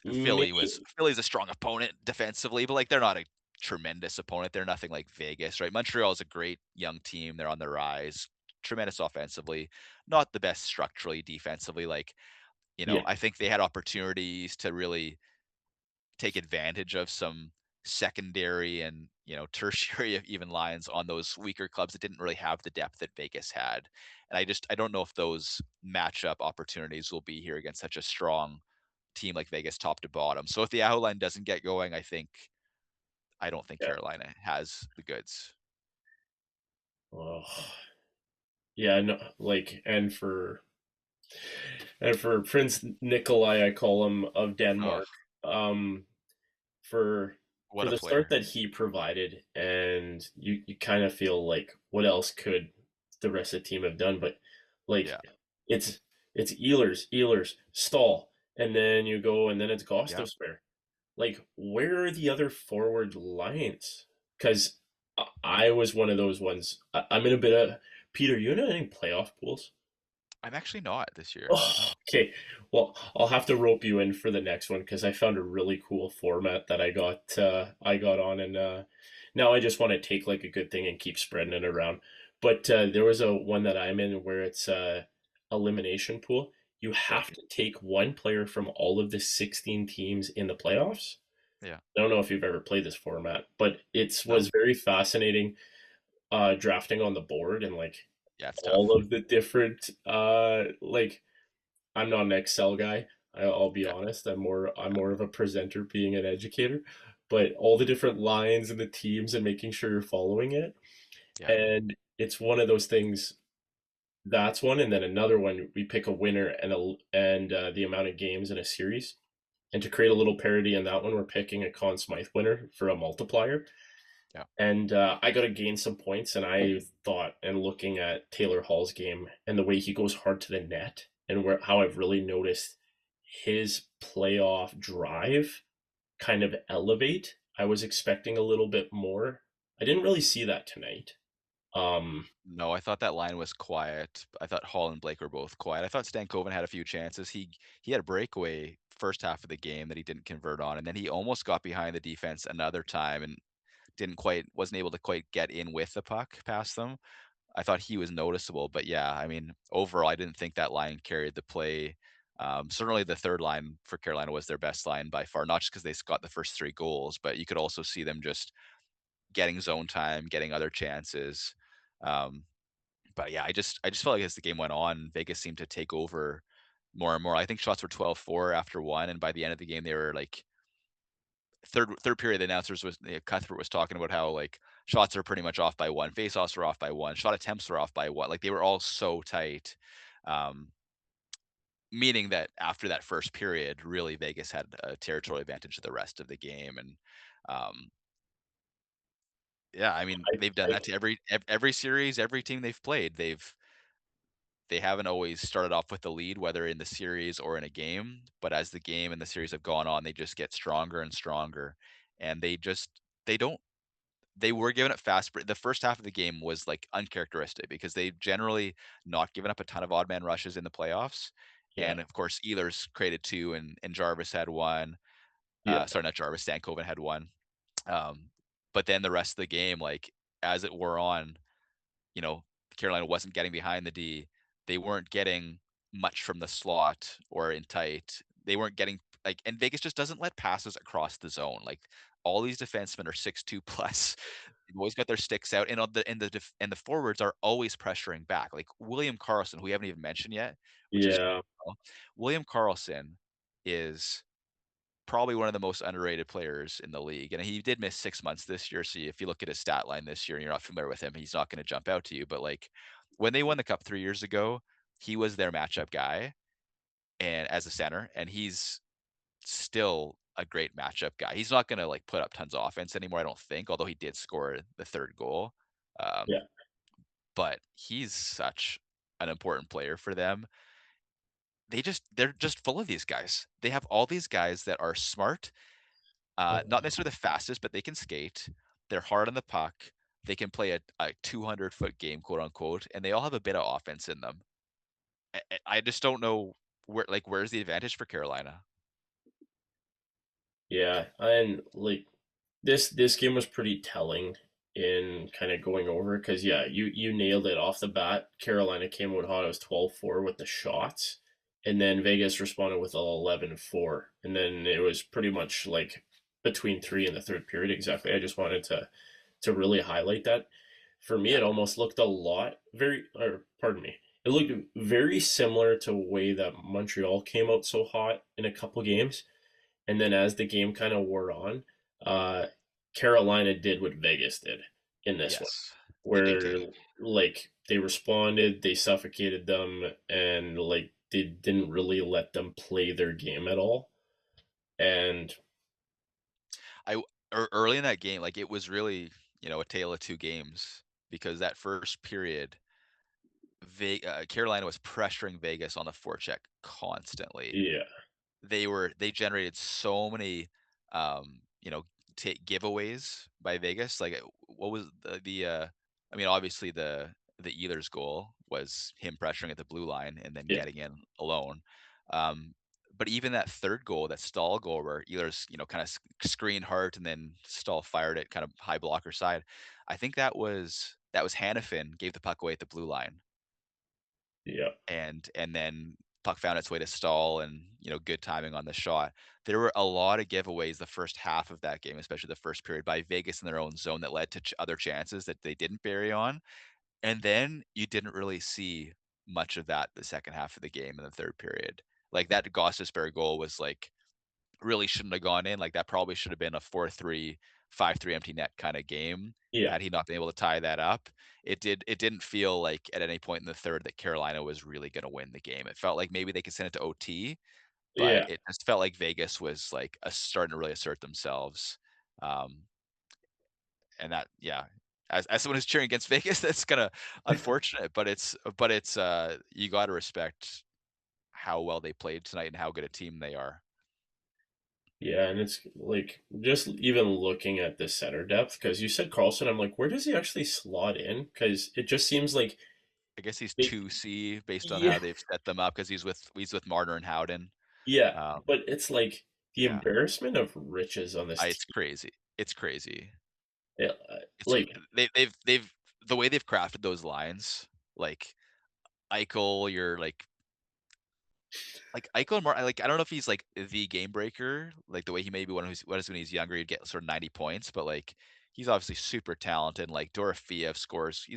maybe. Philly's a strong opponent defensively, but like they're not a tremendous opponent. They're nothing like Vegas, right? Montreal is a great young team. They're on the rise, tremendous offensively, not the best structurally defensively. Like, Yeah, I think they had opportunities to really take advantage of some secondary and tertiary even lines on those weaker clubs that didn't really have the depth that Vegas had. And I don't know if those matchup opportunities will be here against such a strong team like Vegas top to bottom. So if the Aho line doesn't get going, I don't think yeah. Carolina has the goods. Oh, yeah. No, like, and for Prince Nikolai, I call him, of Oh, Denmark. Um, for what for a the start player. that he provided, and you kind of feel like what else could the rest of the team have done? But like Yeah. it's it's Ehlers, Stahl, and then you go and then it's Yeah. Gostisbehere. Like, where are the other forward lines? Because I was one of those ones. I'm in a bit of Peter. You in any playoff pools? I'm actually not this year. Oh, No. okay. Well, I'll have to rope you in for the next one because I found a really cool format that I got on, and now I just want to take like a good thing and keep spreading it around. But there was a one that I'm in where it's elimination pool. You Yeah. have to take one player from all of the 16 teams in the playoffs. Yeah. I don't know if you've ever played this format, but it No. was very fascinating drafting on the board and like Yeah, it's all tough. of the different like I'm not an Excel guy. I'll be Yeah. honest. I'm Yeah. more of a presenter, being an educator. But all the different lines and the teams and making sure you're following it, Yeah. and it's one of those things. That's one, and then another one. We pick a winner and the amount of games in a series, and to create a little parody in that one, we're picking a Conn Smythe winner for a multiplier. Yeah. And I got to gain some points, and I thought, and looking at Taylor Hall's game and the way he goes hard to the net, and how I've really noticed his playoff drive kind of elevate. I was expecting a little bit more. I didn't really see that tonight. Um, No, I thought that line was quiet. I thought Hall and Blake were both quiet. I thought Stankoven had a few chances. He had a breakaway first half of the game that he didn't convert on, and then he almost got behind the defense another time and wasn't able to quite get in with the puck past them. I thought he was noticeable, but yeah, I mean, overall, I didn't think that line carried the play. Certainly, the third line for Carolina was their best line by far, not just because they got the first three goals, but you could also see them just getting zone time, getting other chances. Um, but yeah, I just felt like as the game went on, Vegas seemed to take over more and more. I think shots were 12-4 after one, and by the end of the game, they were like third period. The announcers was Cuthbert was talking about how like shots are pretty much off by one, faceoffs were off by one, shot attempts were off by one. Like they were all so tight. Um, Meaning that after that first period, really Vegas had a territorial advantage of the rest of the game, and um, yeah, I mean they've done I that to every series, every team they've played. They haven't always started off with the lead, whether in the series or in a game, but as the game and the series have gone on, they just get stronger and stronger. And they don't they were giving up fast. The first half of the game was like uncharacteristic because they've generally not given up a ton of odd man rushes in the playoffs. yeah, And of course, Ehlers created two, and Jarvis had one. yeah, Sorry, not Jarvis. Stankoven had one. Um, but then the rest of the game, like as it wore on, you know, Carolina wasn't getting behind the D. They weren't getting much from the slot or in tight. They weren't getting like, and Vegas just doesn't let passes across the zone. Like all these defensemen are 6'2" plus. They've always got their sticks out, and on the forwards are always pressuring back. Like William Carlson, who we haven't even mentioned yet, which is yeah, William Carlson is probably one of the most underrated players in the league. And he did miss 6 months this year. So if you look at his stat line this year and you're not familiar with him, he's not going to jump out to you. But like when they won the cup 3 years ago, he was their matchup guy and as a center, and he's still a great matchup guy. He's not going to like put up tons of offense anymore, I don't think, although he did score the third goal. yeah. Um, but he's such an important player for them. They're just full of these guys. They have all these guys that are smart. Not necessarily the fastest, but they can skate. They're hard on the puck. They can play a 200-foot game, quote unquote, and they all have a bit of offense in them. I just don't know where's the advantage for Carolina? Yeah, and like this game was pretty telling in kind of going over because yeah, you nailed it off the bat. Carolina came out hot. It was 12-4 with the shots, and then Vegas responded with 11-4, and then it was pretty much like between three and the third period exactly. I just wanted to really highlight that. For me, Yeah, it almost looked a lot very, or pardon me, it looked very similar to the way that Montreal came out so hot in a couple games and then as the game kind of wore on, uh, Carolina did what Vegas did in this one, yes, they where dictated. like they responded, they suffocated them, and like they didn't really let them play their game at all. And Early in that game, like it was really a tale of two games because that first period, Carolina was pressuring Vegas on the forecheck constantly. yeah, They generated so many, you know, giveaways by Vegas. Like, what was I mean, obviously the Ehlers goal was him pressuring at the blue line and then yeah, getting in alone. Um, but even that third goal, that Stahl goal where Ehlers, kind of screened Hart and then Stahl fired it kind of high blocker side. I think that was Hannafin gave the puck away at the blue line yeah, and then puck found its way to Stahl and, good timing on the shot. There were a lot of giveaways the first half of that game, especially the first period by Vegas in their own zone that led to other chances that they didn't bury on. And then you didn't really see much of that the second half of the game in the third period. Like that Gostisbehere goal was like really shouldn't have gone in. Like that probably should have been a 4-3, 5-3 empty net kind of game yeah, had he not been able to tie that up. It didn't feel like at any point in the third that Carolina was really going to win the game. It felt like maybe they could send it to OT, but yeah, it just felt like Vegas was like starting to really assert themselves. Um, and that, yeah, as someone who's cheering against Vegas, that's kind of unfortunate, but it's you got to respect how well they played tonight and how good a team they are. Yeah, and it's like just even looking at the center depth because you said Carlson, I'm like, where does he actually slot in? Because it just seems like I guess he's they, 2C based on how yeah, they've set them up because he's with Marner and Howden. yeah, Um, but it's like the yeah, embarrassment of riches on this it's team. crazy. It's crazy. Yeah, It's like they've the way they've crafted those lines, like Eichel, you're like Eichel and like I don't know if he's like the game breaker, like the way he maybe was when he's younger, he'd get sort of 90 points, but like he's obviously super talented. Like Dorofeyev scores, I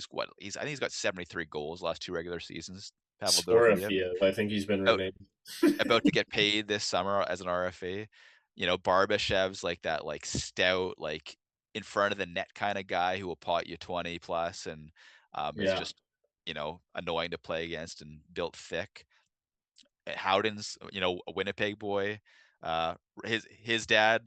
think he's got 73 goals last two regular seasons. Pavel Dorofeyev Sorafiev, I think he's been about renamed. about to get paid this summer as an RFA. Barbashev's like that like stout, like in front of the net kind of guy who will pot you 20 plus and is Yeah. just annoying to play against and built thick. Howden's, a Winnipeg boy. His dad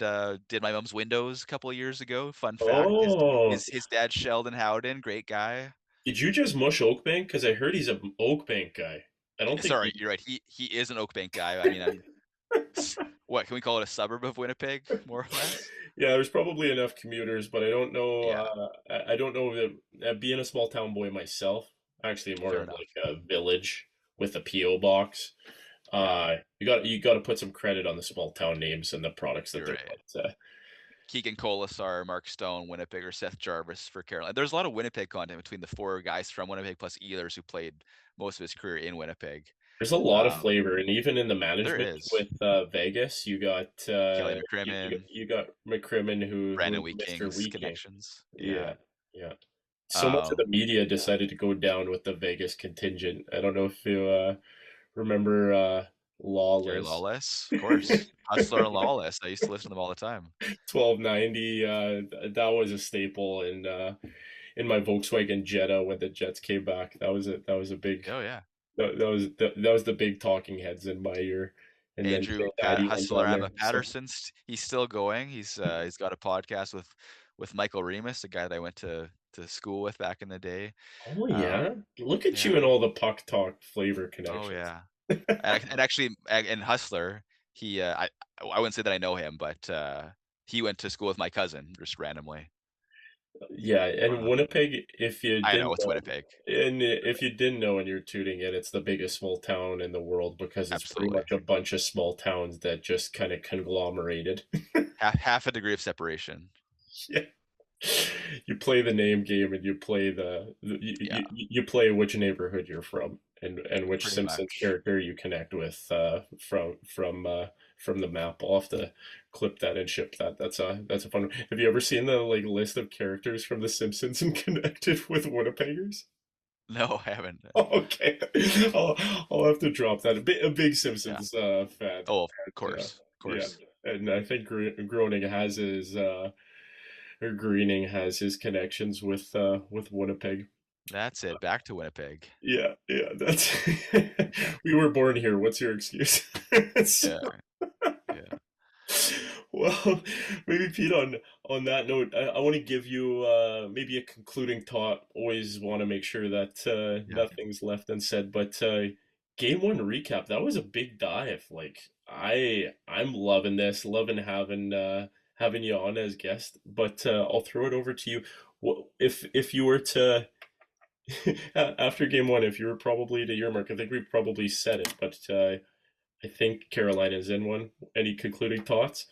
did my mom's windows a couple of years ago. Fun fact: his Oh, his his dad Sheldon Howden, great guy. did you just mush Oakbank? Because I heard he's a Oakbank guy. I don't think Sorry, he. you're right. He is an Oakbank guy. I mean, what can we call it? A suburb of Winnipeg, more or less. Yeah, there's probably enough commuters, but I don't know. Yeah, I don't know that being a small town boy myself, actually more fair of enough. like a village with a PO box. Yeah, You got to put some credit on the small town names and the products that you're they're right. put. Keegan Colasar, Mark Stone, Winnipeg, or Seth Jarvis for Carolina. There's a lot of Winnipeg content between the four guys from Winnipeg plus Ehlers who played most of his career in Winnipeg. There's a lot of Um, flavor, and even in the there management is with Vegas, you got Kelly McCrimmon, you got McCrimmon Brandon who Wheat Mr. King's Weekend. connections. Yeah, Yeah. yeah. So much of the Um, media decided to go down with the Vegas contingent. I don't know if you remember Gary Lawless. Lawless, of course. Hustler and Lawless. I used to listen to them all the time. 1290 that was a staple in my Volkswagen Jetta when the Jets came back. That was a big Oh yeah. that was the big talking heads in my ear. And then Andrew Joe Pat Daddy went Hustler on Emma there. So Patterson. He's still going. He's got a podcast with Michael Remus, a guy that I went to school with back in the day. oh Um, yeah. Look at you yeah. and all the puck talk flavor Oh connections. yeah. And actually, and Hustler, I wouldn't say that I know him, but he went to school with my cousin just randomly. Yeah, One of and the, Winnipeg, if you I know didn't it's know, Winnipeg. and if you didn't know and you're tuning in, it's the biggest small town in the world because it's pretty Absolutely. much a bunch of small towns that just kind of conglomerated. Half a degree of separation. Yeah. You play the name game and you play Yeah, you play which neighborhood you're from and which pretty Simpsons much. character you connect with from the map. I'll have to clip that and ship that. That's a fun one. Have you ever seen the like list of characters from the Simpsons and connected with Winnipeggers? No, I haven't. Okay, I'll I'll have to drop that. A big Yeah. Simpsons fan. Oh, of And, course, of yeah, course. and I think Groening has his or Greening has his connections with Winnipeg. That's it. Back to Winnipeg. Yeah, yeah, that's Yeah, we were born here. What's your excuse? yeah, So, yeah, well, maybe Pete. On that note, I want to give you maybe a concluding thought. Always want to make sure that yeah. nothing's left unsaid. But game one recap. That was a big dive. Like I'm loving this. Loving having you on as guest. But I'll throw it over to you. What if you were to after game one, if you were probably to your mark, I think we probably said it, but I think Carolina's in one. Any concluding thoughts?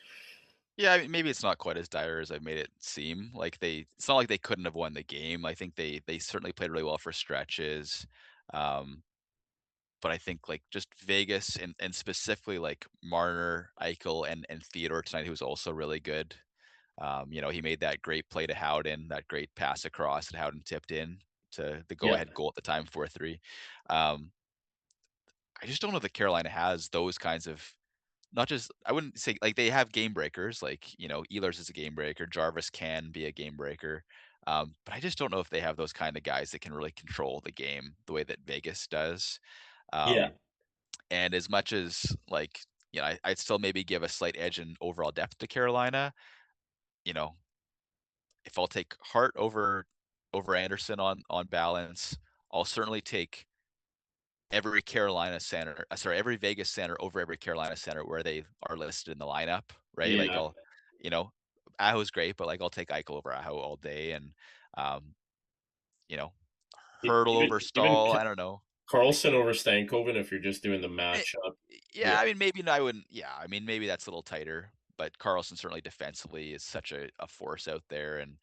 Yeah, I mean, maybe it's not quite as dire as I've made it seem. It's not like they couldn't have won the game. I think they certainly played really well for stretches. Um, but I think like just Vegas and specifically like Marner, Eichel, and Theodore tonight, who was also really good. He made that great play to Howden, that great pass across that Howden tipped in to the Yeah, go-ahead goal at the time, 4-3. Um, I just don't know that Carolina has those kinds of not just I wouldn't say like they have game breakers, like Ehlers is a game breaker, Jarvis can be a game breaker, but I just don't know if they have those kind of guys that can really control the game the way that Vegas does. yeah, Um, and as much as like I'd still maybe give a slight edge in overall depth to Carolina. You know, if I'll take Hart over Anderson on balance, I'll certainly take every Carolina center, sorry, every Vegas center over every Carolina center where they are listed in the lineup, right? Like Yeah. I'll, you know, Aho's great, but like I'll take Eichel over Aho all day, and um, you know, Hurdle over Even Stall. I don't know. Like, Carlson over Stankoven if you're just doing the eh, matchup. yeah, Yeah. I mean, maybe I wouldn't. Yeah, I mean, maybe that's a little tighter, but Carlson certainly defensively is such a force out there, and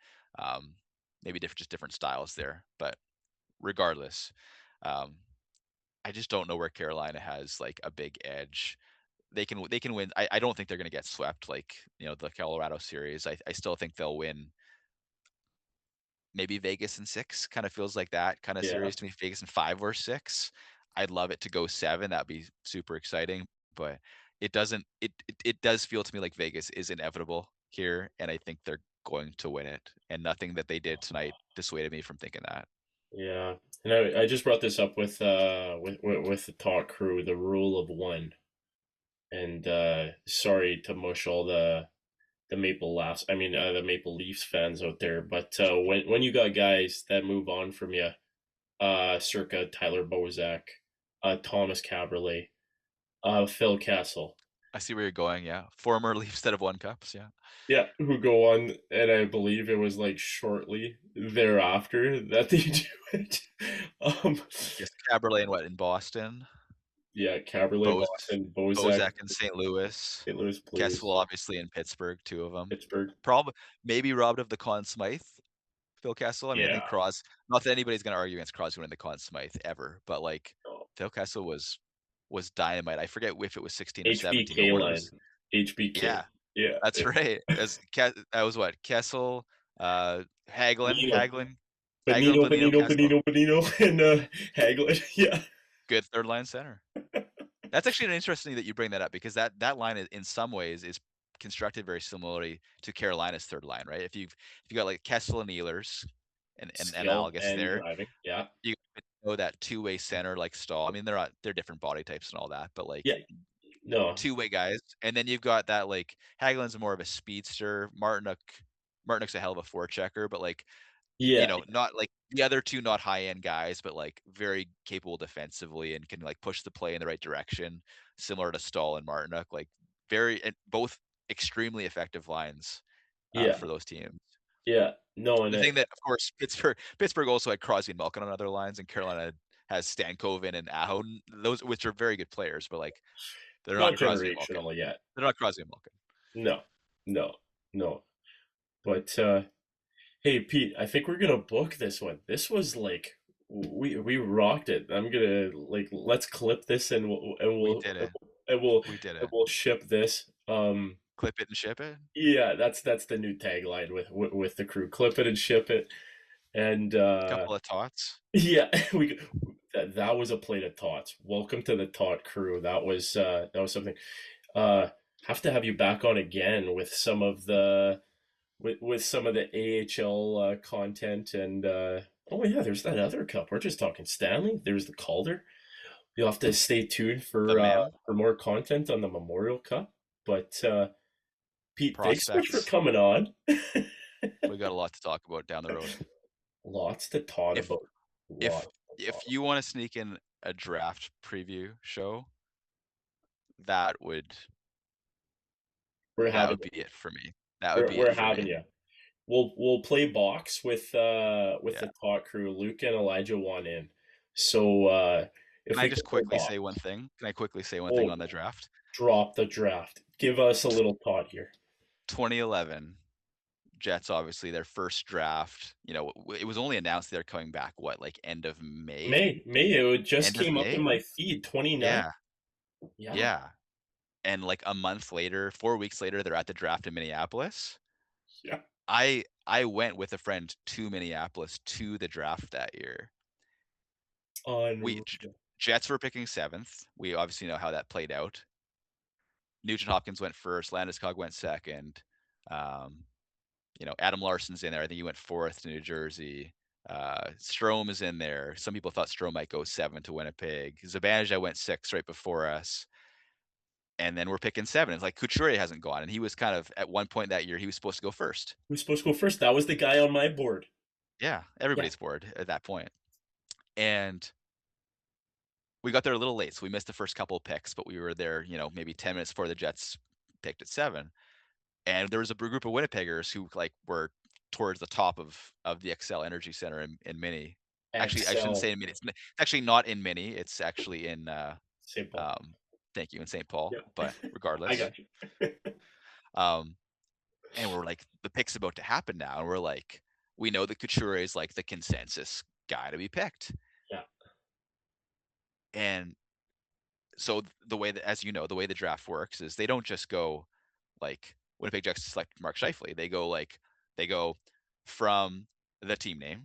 maybe just different styles there. But regardless, um, I just don't know where Carolina has like a big edge. They can win. I don't think they're going to get swept like the Colorado series. I still think they'll win. Maybe Vegas in 6 kind of feels like that kind of Yeah. series to me. Vegas in 5 or 6. I'd love it to go 7. That'd be super exciting, but it doesn't. It does feel to me like Vegas is inevitable here, and I think they're going to win it. And nothing that they did tonight dissuaded me from thinking that. Yeah. And I just brought this up with the talk crew, the rule of one. And sorry to mush all the Maple laughs. I mean, the Maple Leafs fans out there. But when you got guys that move on from you, circa Tyler Bozak, Thomas Caberlet, Phil Castle, I see where you're going. Yeah, former Leafs that have won cups. Yeah. yeah, who go on, and I believe it was like shortly thereafter that they do it. um, Yes, Caberlet and what in Boston, yeah, Caberlet, Bose, Boston, Bozak, Bozak in St. Louis, St. Louis Kessel Blues, obviously in Pittsburgh, 2 of them. Pittsburgh. Probably maybe robbed of the Conn Smythe, Phil Kessel. I mean, I Yeah, think not that anybody's going to argue against Crosby winning the Conn Smythe ever, but like no. Phil Kessel was dynamite. I forget if it was 16 or 17, but HBK one of line, those. HBK. Yeah, Yeah, that's right. That was what Kessel, Bonino, Hagelin, Bonino, Bonino, Bonino, Kessel. Bonino, Bonino, and Haglund. Yeah, Good third line center. That's actually interesting that you bring that up because that line is, in some ways is constructed very similarly to Carolina's third line, right? If you got like Kessel and Ehlers and skill analogous and there, driving. Yeah, you know that two-way center like Stahl. I mean, they're different body types and all that, but yeah. like No, two-way guys. And then you've got that like Hagelin's more of a speedster. Martinuk's a hell of a forechecker, but like yeah, not like the other two, not high-end guys, but like very capable defensively and can like push the play in the right direction, similar to Stahl and Martinuk. Like very and both extremely effective lines yeah, for those teams. yeah. No, and The thing that, of course, Pittsburgh also had Crosby and Malkin on other lines, and Carolina has Stankoven and Aho, those which are very good players, but like they're not not Crosby and Malkin. generational yet. They're not Crosby and Malkin. No, no, no. But hey, Pete, I think we're gonna book this one. This was like we rocked it. I'm gonna like let's clip this We did it. and we'll We did and it. we'll ship this. Clip it and ship it. Yeah, that's the new tagline with the crew. Clip it and ship it. And Couple of tots. yeah, that was a plate of tots. Welcome to the tot crew. That was something. Uh, have to have you back on again with some of the with some of the AHL content and oh yeah, there's that other cup. We're just talking Stanley. There's the Calder. You'll have to stay tuned The Mem for more content on the Memorial Cup. But Pete, thanks so much for prospects. coming on. We got a lot to talk about down the road. Lots to talk If about. if Lots to if talk. you want to sneak in a draft preview show, that would We're that having would you. be it for me. That would be it We're for having me. you. We'll play box with Yeah. the talk crew. Luke and Elijah want in. So if Can I we can just play quickly box, say one thing? Can I quickly say one thing oh, on the draft? drop the draft. Give us a little thought here. 2011 Jets, obviously their first draft. It was only announced they're coming back. What, like end of May? May it just End of came up in May? my feed. 29. Yeah, Yeah, yeah. And like a month later, 4 weeks later, they're at the draft in Minneapolis. yeah. I went with a friend to Minneapolis to the draft that year. We Unreal. Jets were picking 7th. We obviously know how that played out. Nugent Hopkins went first. Landeskog went second. Um, Adam Larson's in there. I think he went 4th to New Jersey. Strome is in there. Some people thought Strome might go 7 to Winnipeg. Zibanejad went 6 right before us. And then we're picking 7. It's like Couturier hasn't gone. And he was kind of, at one point that year, he was supposed to go first. Who's supposed to go first? That was the guy on my board. Yeah, Yeah. everybody's bored at that point. And we got there a little late, so we missed the first couple of picks, but we were there, maybe 10 minutes before the Jets picked at 7. And there was a group of Winnipeggers who like were towards the top of the Excel Energy Center in Mini. Actually, I shouldn't Excel say in Mini. It's actually not in Mini. It's actually in St. Paul. um, thank you, in St. Paul. Yeah, But I regardless, got you. um, and we're like, the pick's about to happen now, and we're like, we know that Couture is like the consensus guy to be picked, Yeah. and so the way that, as you know, the way the draft works is they don't just go like Winnipeg Jets select Mark Scheifele. They go from the team name.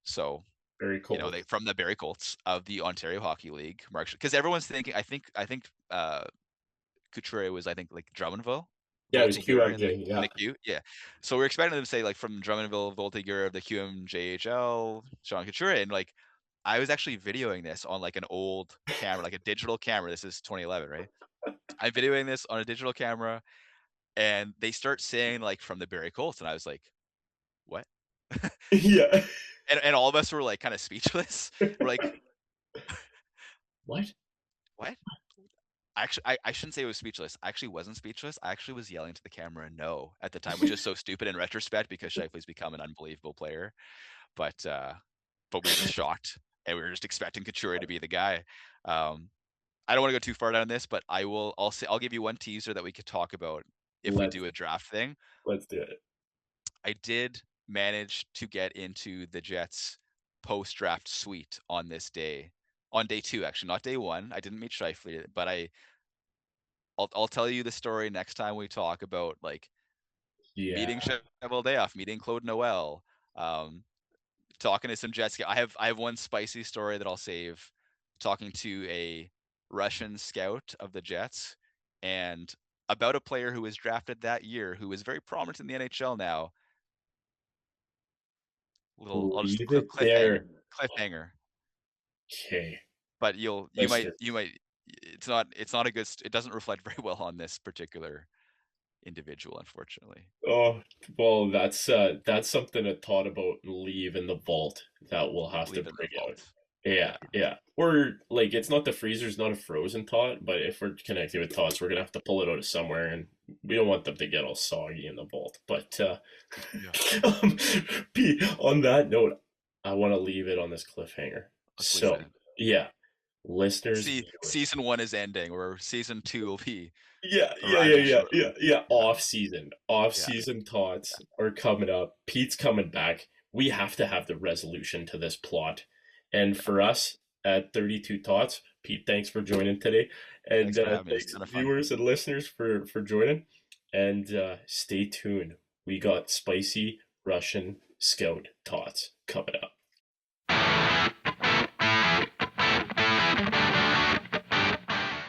So, Very they cold. from the Barrie Colts of the Ontario Hockey League. Mark, because everyone's thinking, I think Couture was, I think, like Drummondville, Yeah, it was Voltigeur in the QMJ. Yeah. Q. Yeah. So we're expecting them to say like from Drummondville, Voltigeur of the QMJHL, Sean Couture, and like I was actually videoing this on like an old camera, like a digital camera. This is 2011, right? I'm videoing this on a digital camera, and they start saying like from the Barrie Colts, and I was like, what? Yeah. And all of us were like kind of speechless. We're like, What? what? Actually, I shouldn't say it was speechless. I actually wasn't speechless. I actually was yelling to the camera no at the time, which is so stupid in retrospect because Shifley's become an unbelievable player. But we were just shocked, and we were just expecting Couture to be the guy. I don't want to go too far down this, but I'll give you one teaser that we could talk about if we Let's do a draft thing. let's do it. I did manage to get into the Jets post-draft suite on this day, on day 2, actually, not day 1. I didn't meet Scheifele, but I'll tell you the story next time we talk about like Yeah. meeting Cheveldayoff, meeting Claude Noel, um, talking to some Jets. I have one spicy story that I'll save. Talking to a Russian scout of the Jets, and about a player who was drafted that year who is very prominent in the NHL now. I'll just Leave it there. cliffhanger. Okay. But you Let's might do it. you might it's not a good it doesn't reflect very well on this particular individual, unfortunately. Oh, well, that's something to thought about and leave in the vault that we'll have to Leave it in the bring out. vault. Yeah, Yeah, yeah. Or like it's not the freezer's not a frozen tot, but if we're connected with tots, we're gonna have to pull it out of somewhere, and we don't want them to get all soggy in the vault. But yeah. um, Pete, on that note, I want to leave it on this cliffhanger. Let's leave it So in. yeah, listeners, See, viewers, season 1 is ending, or season 2 will be yeah, yeah, yeah, arriving yeah, yeah, shortly. yeah. Yeah, Off yeah, season thoughts are coming up. Pete's coming back. We have to have the resolution to this plot. And yeah. for us at 32 Thoughts, Pete, thanks for joining today. And Thanks for having me. It's thanks, kind of fun. viewers and listeners, for joining. And stay tuned. We got spicy Russian scout thoughts coming up.